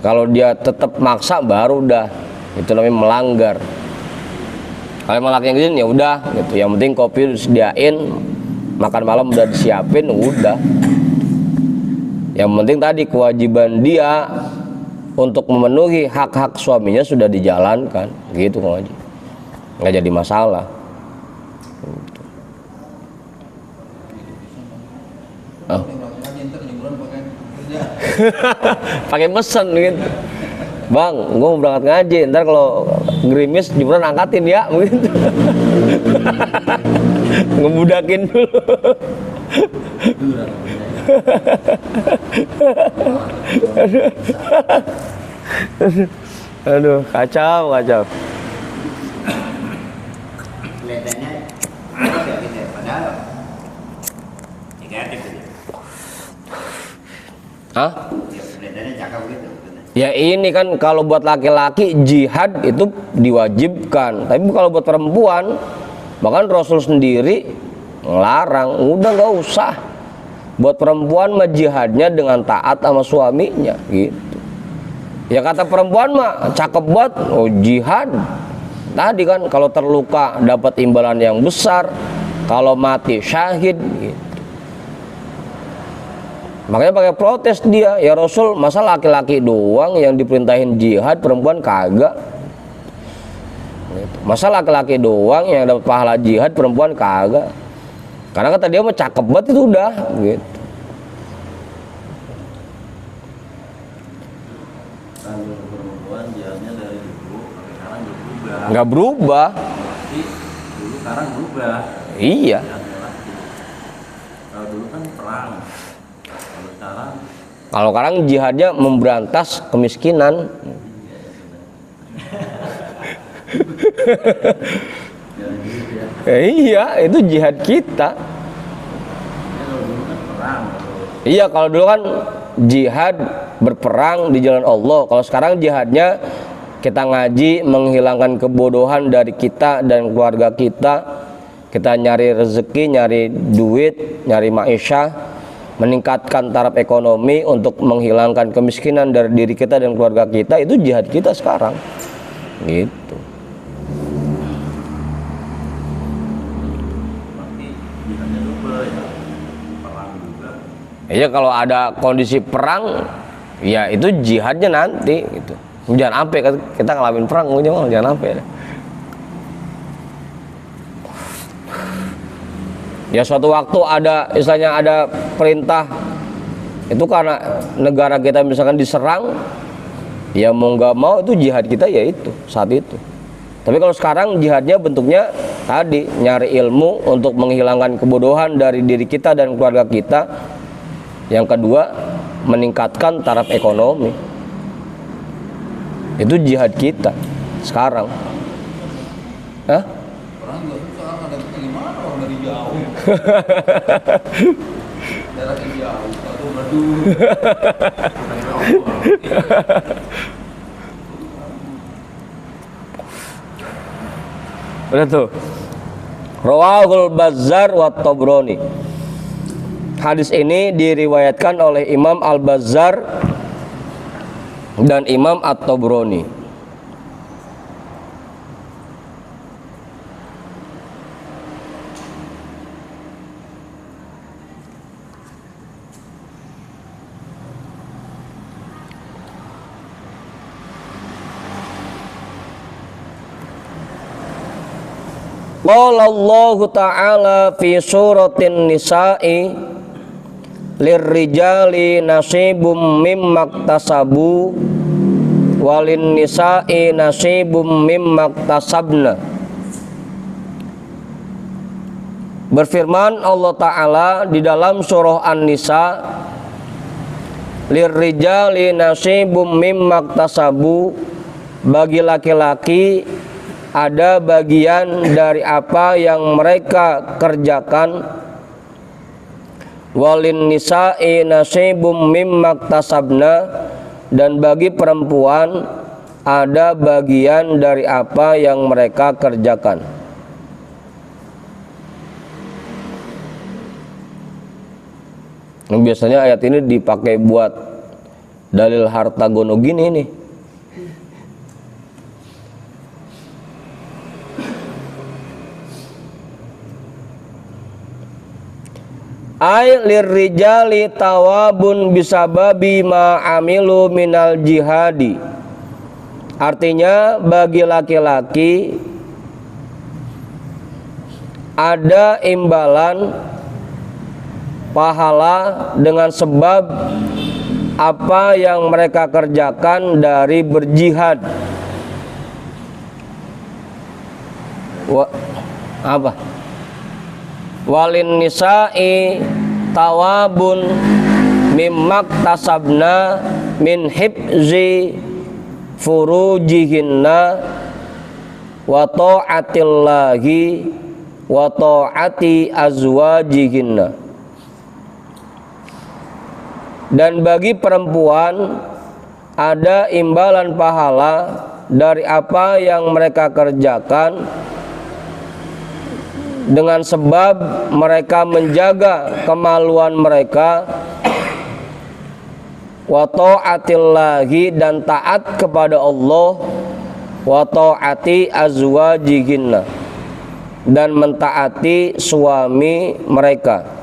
Kalau dia tetap maksa baru udah, itu namanya melanggar. Kalau emang lakinya ngizinin ya udah gitu. Yang penting kopi disediain, makan malam udah disiapin, udah. Yang penting tadi kewajiban dia untuk memenuhi hak-hak suaminya sudah dijalankan, gitu Kang Haji. Nggak jadi masalah. Oh. Pakai mesen gitu. Bang, gue mau berangkat ngaji, ntar kalau gerimis jemuran angkatin ya, begitu. Ngebudakin dulu. Aduh, kacau. Kelihatannya ya gitu, padahal negatif gitu. Hah? Ya, kelihatannya cakep gitu. Ya ini kan kalau buat laki-laki jihad itu diwajibkan, tapi kalau buat perempuan bahkan Rasul sendiri ngelarang, udah nggak usah. Buat perempuan mah jihadnya dengan taat sama suaminya gitu. Ya kata perempuan mah cakep banget, oh jihad. Tadi kan kalau terluka dapat imbalan yang besar, kalau mati syahid gitu. Makanya pakai protes dia, ya Rasul, masa laki-laki doang yang diperintahin jihad, perempuan kagak? Masa laki-laki doang yang dapat pahala jihad, perempuan kagak? Karena kata dia mah cakep banget itu udah, gitu. Kalau perempuan jihadnya dari dulu sampai sekarang belum berubah. Nggak berubah. Berarti dulu sekarang berubah. Iya. Jihadnya lagi. Kalau dulu kan perang. Kalau sekarang Kalau sekarang jihadnya memberantas kemiskinan. jalan gitu ya. Iya, itu jihad kita. Kalau dulu kan perang. Iya, kalau dulu kan jihad berperang di jalan Allah. Kalau sekarang jihadnya kita ngaji, menghilangkan kebodohan dari kita dan keluarga kita. Kita nyari rezeki, nyari duit, nyari ma'isyah, meningkatkan taraf ekonomi untuk menghilangkan kemiskinan dari diri kita dan keluarga kita. Itu jihad kita sekarang. Gitu. Pasti jihadnya double ya. Perang juga. Iya, kalau ada kondisi perang, ya itu jihadnya nanti gitu. Jangan sampai kita ngalamin perang, jangan sampai. Ya suatu waktu ada istilahnya ada perintah itu karena negara kita misalkan diserang, ya mau nggak mau itu jihad kita ya itu saat itu. Tapi kalau sekarang jihadnya bentuknya tadi nyari ilmu untuk menghilangkan kebodohan dari diri kita dan keluarga kita. Yang kedua meningkatkan taraf ekonomi. Itu jihad kita sekarang. Hah? Perang nggak susah, ada gimana orang dari jauh. Daerah jauh, satu berdua. Udah tuh. Rawahul Bazzar wa Tabrani. Hadis ini diriwayatkan oleh Imam Al-Bazzar dan Imam At-Tabrani. Qala Allah Ta'ala fi suratin Nisa'i lirrijali nasibum mimmaktasabu walin nisa'i nasibum mimmaktasabna. Berfirman Allah Ta'ala di dalam surah An-Nisa, lirrijali nasibum mimmaktasabu, bagi laki-laki ada bagian dari apa yang mereka kerjakan, walin nisa'i nasibum mimmaktasabna, dan bagi perempuan ada bagian dari apa yang mereka kerjakan. Biasanya ayat ini dipakai buat dalil harta gono gini nih. Ai lirrijali tawabun bisababi ma amilu minal jihadi. Artinya bagi laki-laki ada imbalan pahala dengan sebab apa yang mereka kerjakan dari berjihad. Apa? Walin nisa'i tawabun mimmak tasabna min hibzi furujihinna wa ta'atillahi wa ta'ati azwajihinna. Dan bagi perempuan ada imbalan pahala dari apa yang mereka kerjakan dengan sebab mereka menjaga kemaluan mereka, wa ta'atillahi, dan taat kepada Allah, wa ta'ati azwajihinna, dan mentaati suami mereka.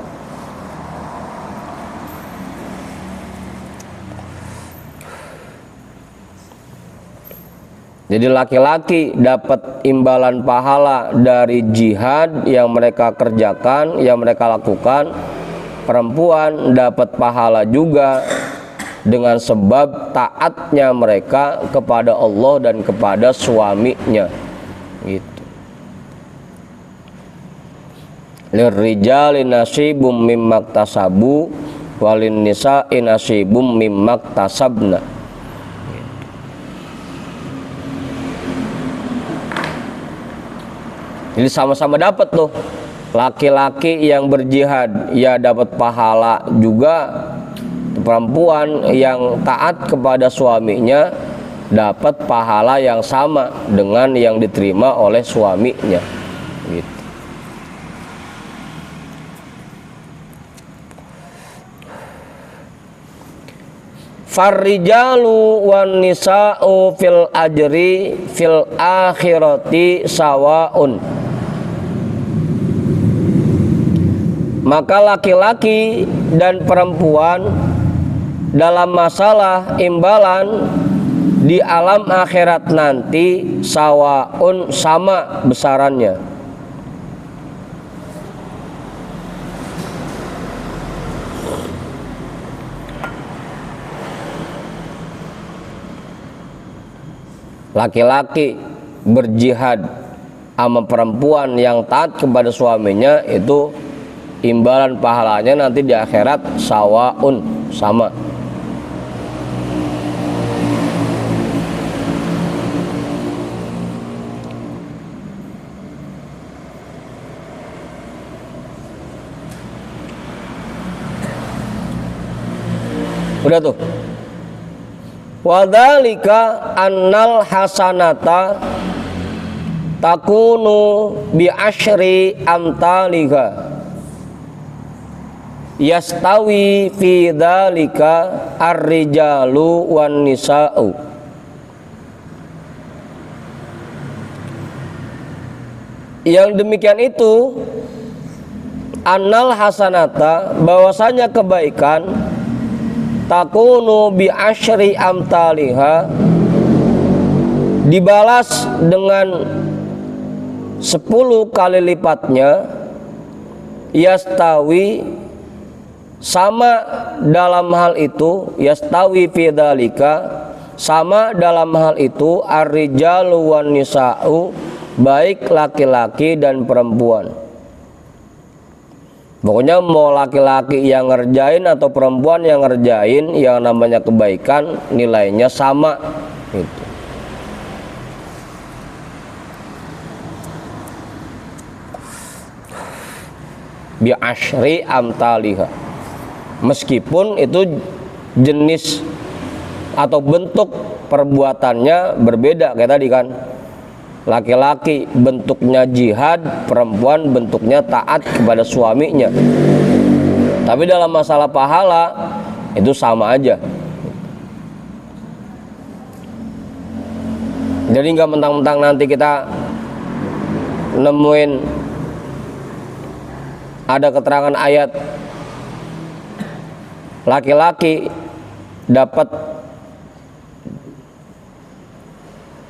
Jadi laki-laki dapat imbalan pahala dari jihad yang mereka kerjakan, yang mereka lakukan. Perempuan dapat pahala juga dengan sebab taatnya mereka kepada Allah dan kepada suaminya. Gitu. Lirrijali nasibum mimmaktasabu walin nisa'i nasibum mimmaktasabna. Jadi sama-sama dapat tuh. Laki-laki yang berjihad ya dapat pahala juga. Perempuan yang taat kepada suaminya dapat pahala yang sama dengan yang diterima oleh suaminya. Gitu. Farrijalu wan nisa'u fil ajri fil akhirati sawaun. Maka laki-laki dan perempuan dalam masalah imbalan di alam akhirat nanti sawaun, sama besarannya. Laki-laki berjihad sama perempuan yang taat kepada suaminya, itu imbalan pahalanya nanti di akhirat sawaun, sama. Udah tuh. Wadzalika annal hasanata takunu bi asyri amtalika yastawi fi dzalika ar-rijalu wan nisa'u. Yang demikian itu annal hasanata, bahwasanya kebaikan, takunu bi asyri amtaliha, dibalas dengan 10 kali lipatnya, yastawi, sama dalam hal itu, yastawi fi dzalika, sama dalam hal itu, ar-rijalu wan nisa'u, baik laki-laki dan perempuan. Pokoknya mau laki-laki yang ngerjain atau perempuan yang ngerjain, yang namanya kebaikan nilainya sama gitu. Bi asyri amtaliha, meskipun itu jenis atau bentuk perbuatannya berbeda. Kayak tadi kan, laki-laki bentuknya jihad, perempuan bentuknya taat kepada suaminya. Tapi dalam masalah pahala itu sama aja. Jadi nggak mentang-mentang nanti kita nemuin ada keterangan ayat laki-laki dapat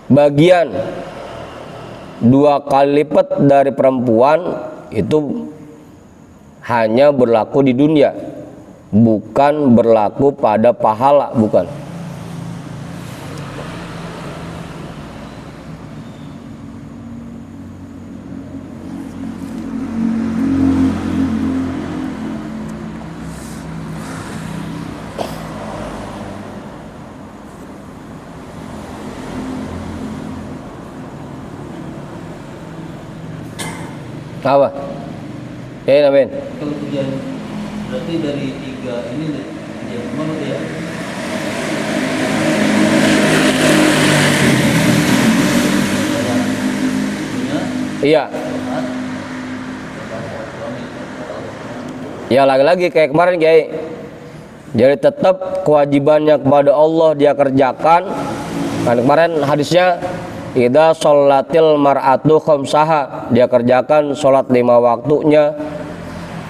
bagian 2 kali lipat dari perempuan, itu hanya berlaku di dunia, bukan berlaku pada pahala, bukan. Apa? Ya, Amin. Kalau tujuan berarti dari 3 ini yang mana dia? Iya. Ya, lagi-lagi kayak kemarin Kiai. Jadi tetap kewajibannya kepada Allah dia kerjakan. Kan kemarin hadisnya idza sholatil mar'atu khamsaha, dia kerjakan sholat 5 waktunya,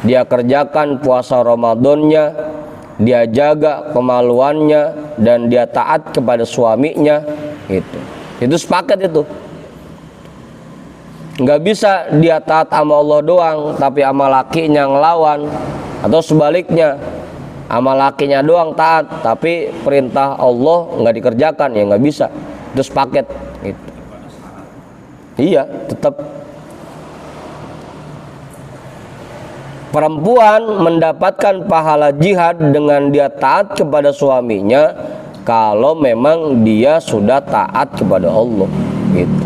dia kerjakan puasa Ramadannya, dia jaga kemaluannya, dan dia taat kepada suaminya. Itu sepakat itu. Nggak bisa dia taat sama Allah doang tapi sama lakinya ngelawan, atau sebaliknya sama lakinya doang taat tapi perintah Allah nggak dikerjakan, ya nggak bisa. Itu sepaket gitu. Iya, tetap perempuan mendapatkan pahala jihad dengan dia taat kepada suaminya kalau memang dia sudah taat kepada Allah gitu.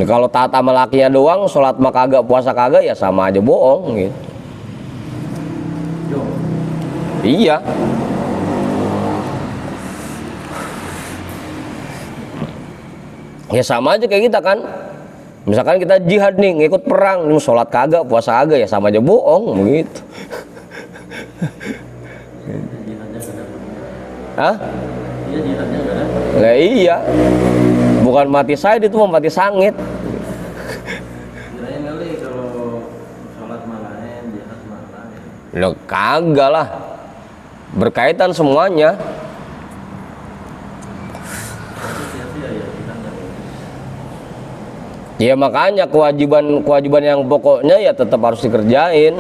Nah, kalau taat sama lakinya doang, sholat mah kagak, puasa kagak, ya sama aja bohong gitu. Iya. Ya sama aja kayak kita kan. Misalkan kita jihad nih, ngikut perang, nih sholat kagak, puasa kagak, ya sama aja bohong begitu. Hah? Iya, jihadnya enggak ada. Lah iya. Bukan mati syahid, itu mau mati sangit. Kirain kali kalau sholat malahan, jihad malahan. Loh kagak lah. Berkaitan semuanya. Ya makanya kewajiban yang pokoknya ya tetap harus dikerjain.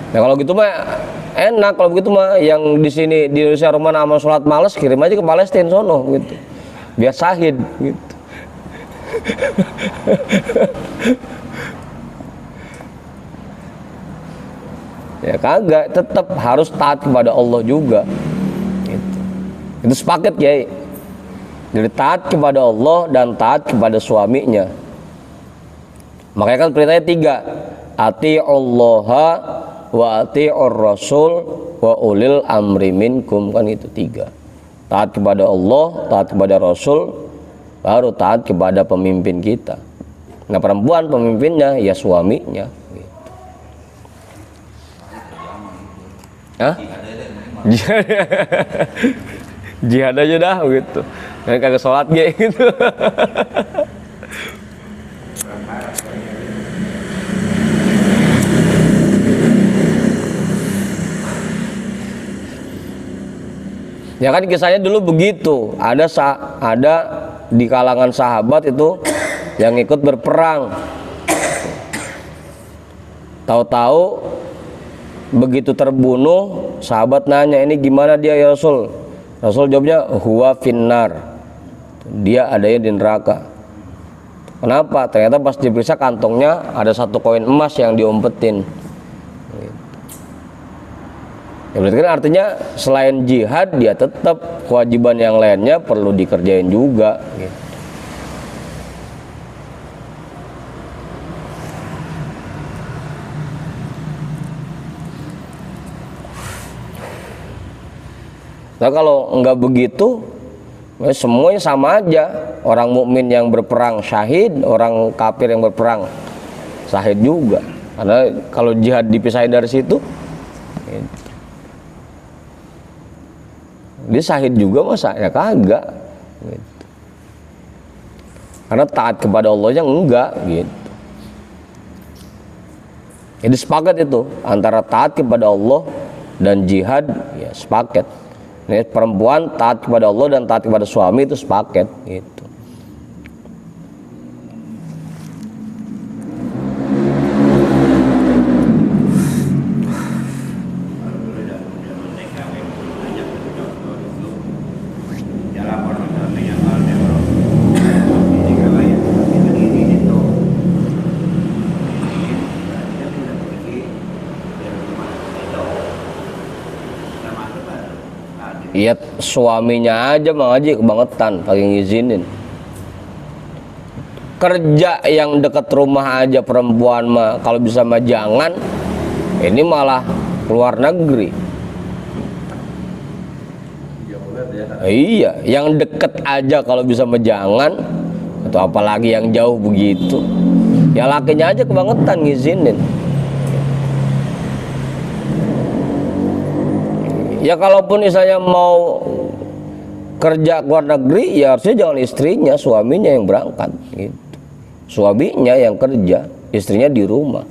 Nah kalau gitu mah enak, kalau begitu mah yang di sini di Indonesia rumah amal sholat males, kirim aja ke Palestina sono gitu. Biar syahid gitu. Ya kagak, tetap harus taat kepada Allah juga. Gitu. Itu sepaket Kiai. Jadi taat kepada Allah dan taat kepada suaminya. Makanya kan perintahnya 3. Ati'ullaha wa ati'ur rasul wa ulil amri minkum, kan itu 3. Taat kepada Allah, taat kepada Rasul, baru taat kepada pemimpin kita. Nah perempuan pemimpinnya ya suaminya gitu. Hah? Jihad aja dah gitu. Dan kagak sholat gitu. Ya kan kisahnya dulu begitu. Ada di kalangan sahabat itu yang ikut berperang. Tahu-tahu begitu terbunuh, sahabat nanya, ini gimana dia ya Rasul? Rasul jawabnya, huwa finnar, dia adanya di neraka. Kenapa? Ternyata pas diperiksa kantongnya ada 1 koin emas yang diumpetin. Ya berarti kan artinya selain jihad dia tetap kewajiban yang lainnya perlu dikerjain juga gitu. Nah kalau enggak begitu, semuanya sama aja. Orang mukmin yang berperang syahid, orang kafir yang berperang syahid juga. Karena kalau jihad dipisahin dari situ, dia syahid juga masa ya kagak gitu. Karena taat kepada Allah nya enggak gitu. Jadi sepakat itu antara taat kepada Allah dan jihad, ya sepakat. Ini perempuan taat kepada Allah dan taat kepada suami itu sepakat gitu. Iya, suaminya aja Mang Haji kebangetan pakai ngizinin. Kerja yang dekat rumah aja perempuan mah kalau bisa mah jangan. Ini malah keluar negeri. Iya, yang deket aja kalau bisa mah jangan. Atau apalagi yang jauh begitu. Ya lakinya aja kebangetan ngizinin. Ya kalaupun misalnya mau kerja ke luar negeri, ya harusnya jangan istrinya, suaminya yang berangkat gitu. Suaminya yang kerja, istrinya di rumah.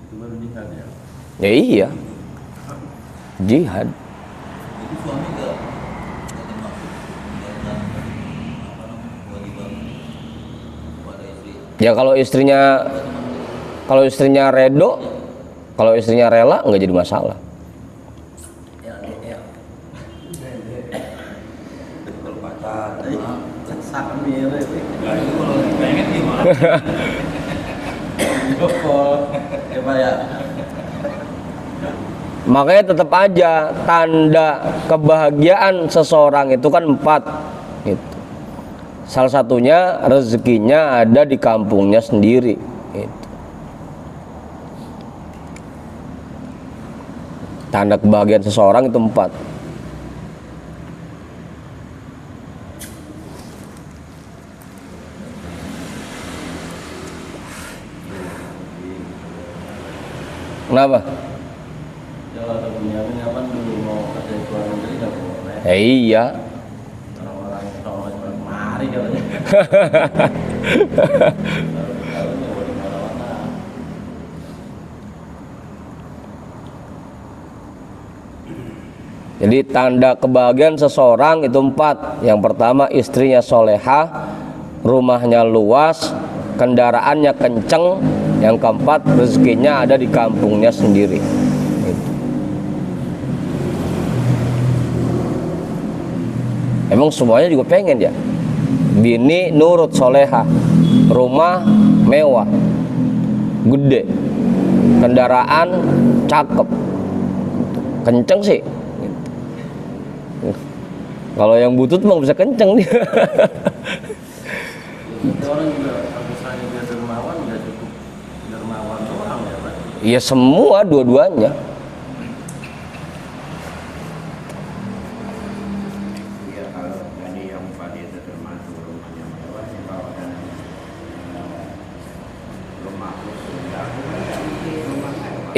Itu baru jihad ya. Ya iya, jihad. Jadi suami nggak termasuk menjalankan kewajiban kepada istri. Ya kalau istrinya redo, kalau istrinya rela nggak jadi masalah. Kalau pacar, nah itu kalau pengen gimana? Makanya tetap aja tanda kebahagiaan seseorang itu kan 4 gitu. Salah satunya rezekinya ada di kampungnya sendiri gitu. Tanda kebahagiaan seseorang itu 4. Kenapa? Kalau ada punya kan dulu mau kerja di luar negeri nggak boleh. Iya. Orang-orang yang tahu kemari katanya. Kalau nggak boleh kemana-mana. Jadi tanda kebahagiaan seseorang itu 4. Yang pertama istrinya solehah, rumahnya luas, kendaraannya kenceng. Yang keempat rezekinya ada di kampungnya sendiri. Gitu. Emang semuanya juga pengen ya. Bini nurut solehah, rumah mewah, gede, kendaraan cakep, kenceng sih. Kalau yang butut mah bisa kenceng dia. Itu orang juga kalau misalnya dia dermawan nggak cukup dermawan doang ya Pak. Iya semua dua-duanya. Iya kalau jadi yang tadi itu termasuk rumahnya mewah sih kalau kan rumah khusus rumah mewah.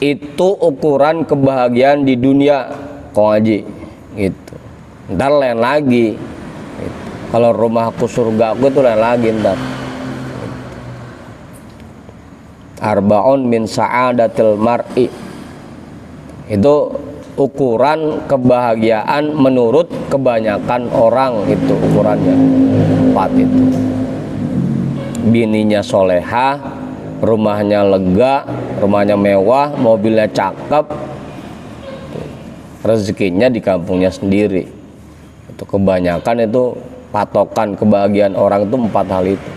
Itu ukuran kebahagiaan di dunia, Kong Haji. Gitu. Ntar lain lagi. Gitu. Kalau rumahku surgaku itu lain lagi ntar. Arbaun min sa'adatil mar'i. Itu ukuran kebahagiaan menurut kebanyakan orang, itu ukurannya 4 itu. Bininya solehah, rumahnya lega, rumahnya mewah, mobilnya cakep, rezekinya di kampungnya sendiri. Itu kebanyakan itu patokan kebahagiaan orang itu 4 hal itu.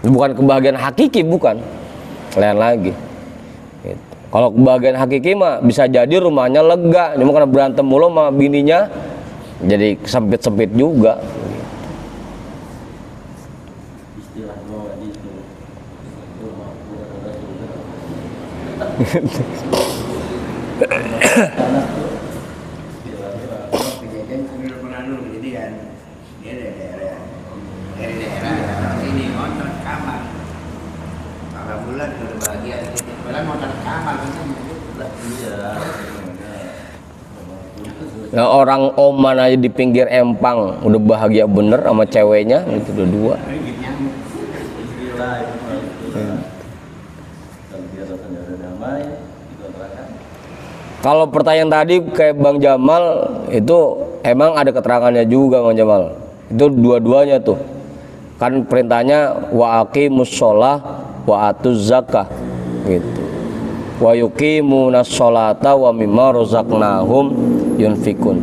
Bukan kebahagiaan hakiki, bukan, lain lagi gitu. Kalau kebahagiaan hakiki mah bisa jadi rumahnya lega, cuma karena berantem mulu sama bininya jadi sempit-sempit juga. Istilah gua itu rumah gua adalah Kejadian sambil pernah dulu kejadian dia dari daerah ini ngontrak kamar. Alhamdulillah sudah bahagia. Padahal ngontrak kamar kan Iya. Nah, orang Oman aja di pinggir empang udah bahagia bener sama ceweknya, itu udah 2. nyamuk. Istilah itu. Kalau pertanyaan tadi kayak Bang Jamal itu emang ada keterangannya juga Bang Jamal. Itu dua-duanya tuh. Kan perintahnya wa aqimus sholah wa atuz zakah gitu. Wa yuqimunas sholata wa mimma razaqnahum yunfikun.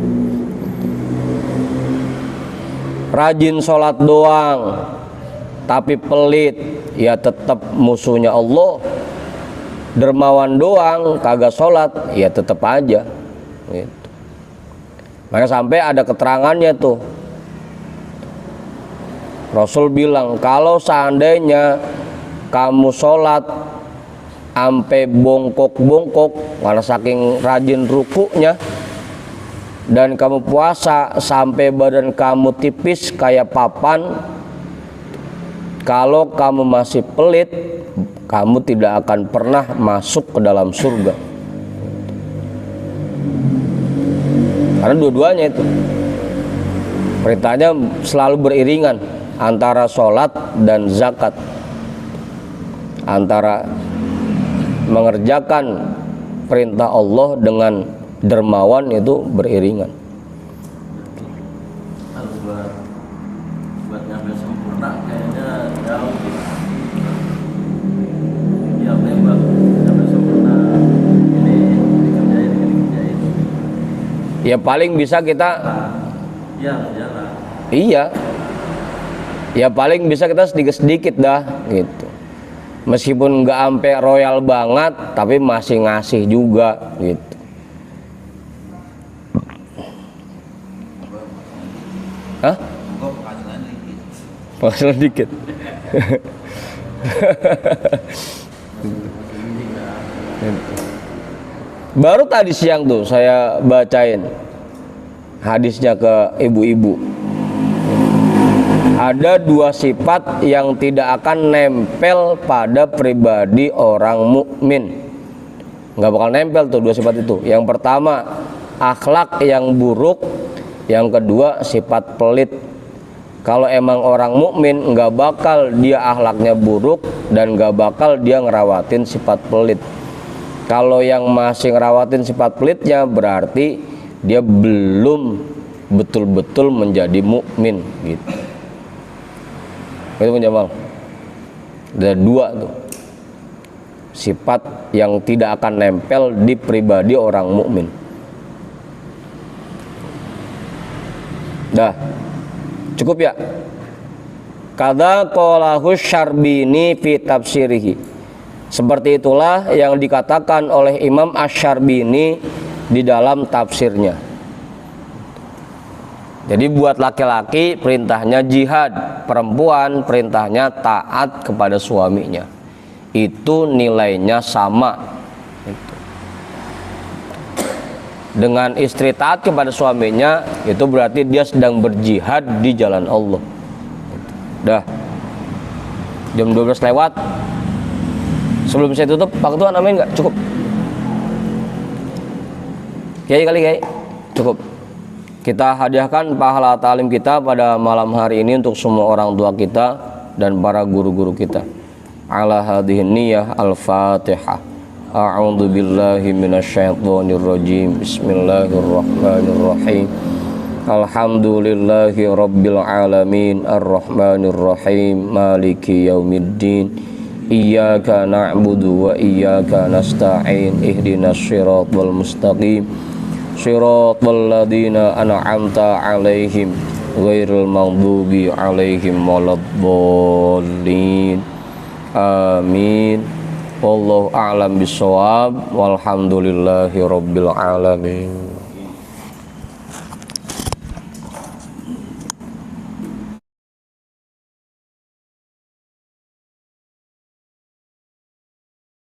Rajin sholat doang tapi pelit ya tetap musuhnya Allah. Dermawan doang kagak sholat ya tetap aja gitu. Maka sampai ada keterangannya tuh, Rasul bilang kalau seandainya kamu sholat sampai bongkok-bongkok karena saking rajin rukuknya, dan kamu puasa sampai badan kamu tipis kayak papan, kalau kamu masih pelit, kamu tidak akan pernah masuk ke dalam surga. Karena dua-duanya itu perintahnya selalu beriringan antara sholat dan zakat, antara mengerjakan perintah Allah dengan dermawan itu beriringan. Harus buat nyampe sempurna kayaknya jauh gitu. Ya memang nyampe sempurna ini dikerjain. Ya paling bisa kita Ya jalan. iya, ya paling bisa kita sedikit-sedikit dah gitu. Meskipun nggak sampai royal banget, tapi masih ngasih juga gitu. Hah? Kok penghasilan dikit. Penghasilan dikit. Baru tadi siang tuh saya bacain hadisnya ke ibu-ibu. Ada dua sifat yang tidak akan nempel pada pribadi orang mukmin. Nggak bakal nempel tuh dua sifat itu. Yang pertama akhlak yang buruk, yang kedua sifat pelit. Kalau emang orang mukmin nggak bakal dia akhlaknya buruk dan nggak bakal dia ngerawatin sifat pelit. Kalau yang masih ngerawatin sifat pelitnya berarti dia belum betul-betul menjadi mukmin gitu. Itu Jamal. Ada dua tuh sifat yang tidak akan nempel di pribadi orang mukmin. Dah, cukup ya. Kadza qalahu Syarbini fi tafsirihi. Seperti itulah yang dikatakan oleh Imam Asy-Syarbini di dalam tafsirnya. Jadi buat laki-laki perintahnya jihad, perempuan perintahnya taat kepada suaminya. Itu nilainya sama. Dengan istri taat kepada suaminya, itu berarti dia sedang berjihad di jalan Allah. Dah, jam 12 lewat. Sebelum saya tutup, Pak Ketua namain nggak? Cukup. Kiai kali Kiai, cukup. Kita hadiahkan pahala ta'lim kita pada malam hari ini untuk semua orang tua kita dan para guru-guru kita. Ala hadhihi niyyah al-Fatihah. A'udzu billahi minasyaitonir rajim. Bismillahirrahmanirrahim. Alhamdulillahi rabbil alamin arrahmanir rahim maliki yaumiddin. Iyyaka na'budu wa iyyaka nasta'in ihdinas siratal mustaqim siratal ladzina an'amta 'alaihim ghairil maghdubi 'alaihim waladdallin. Amin. Wallahu a'lam bissawab. Walhamdulillahi rabbil alamin.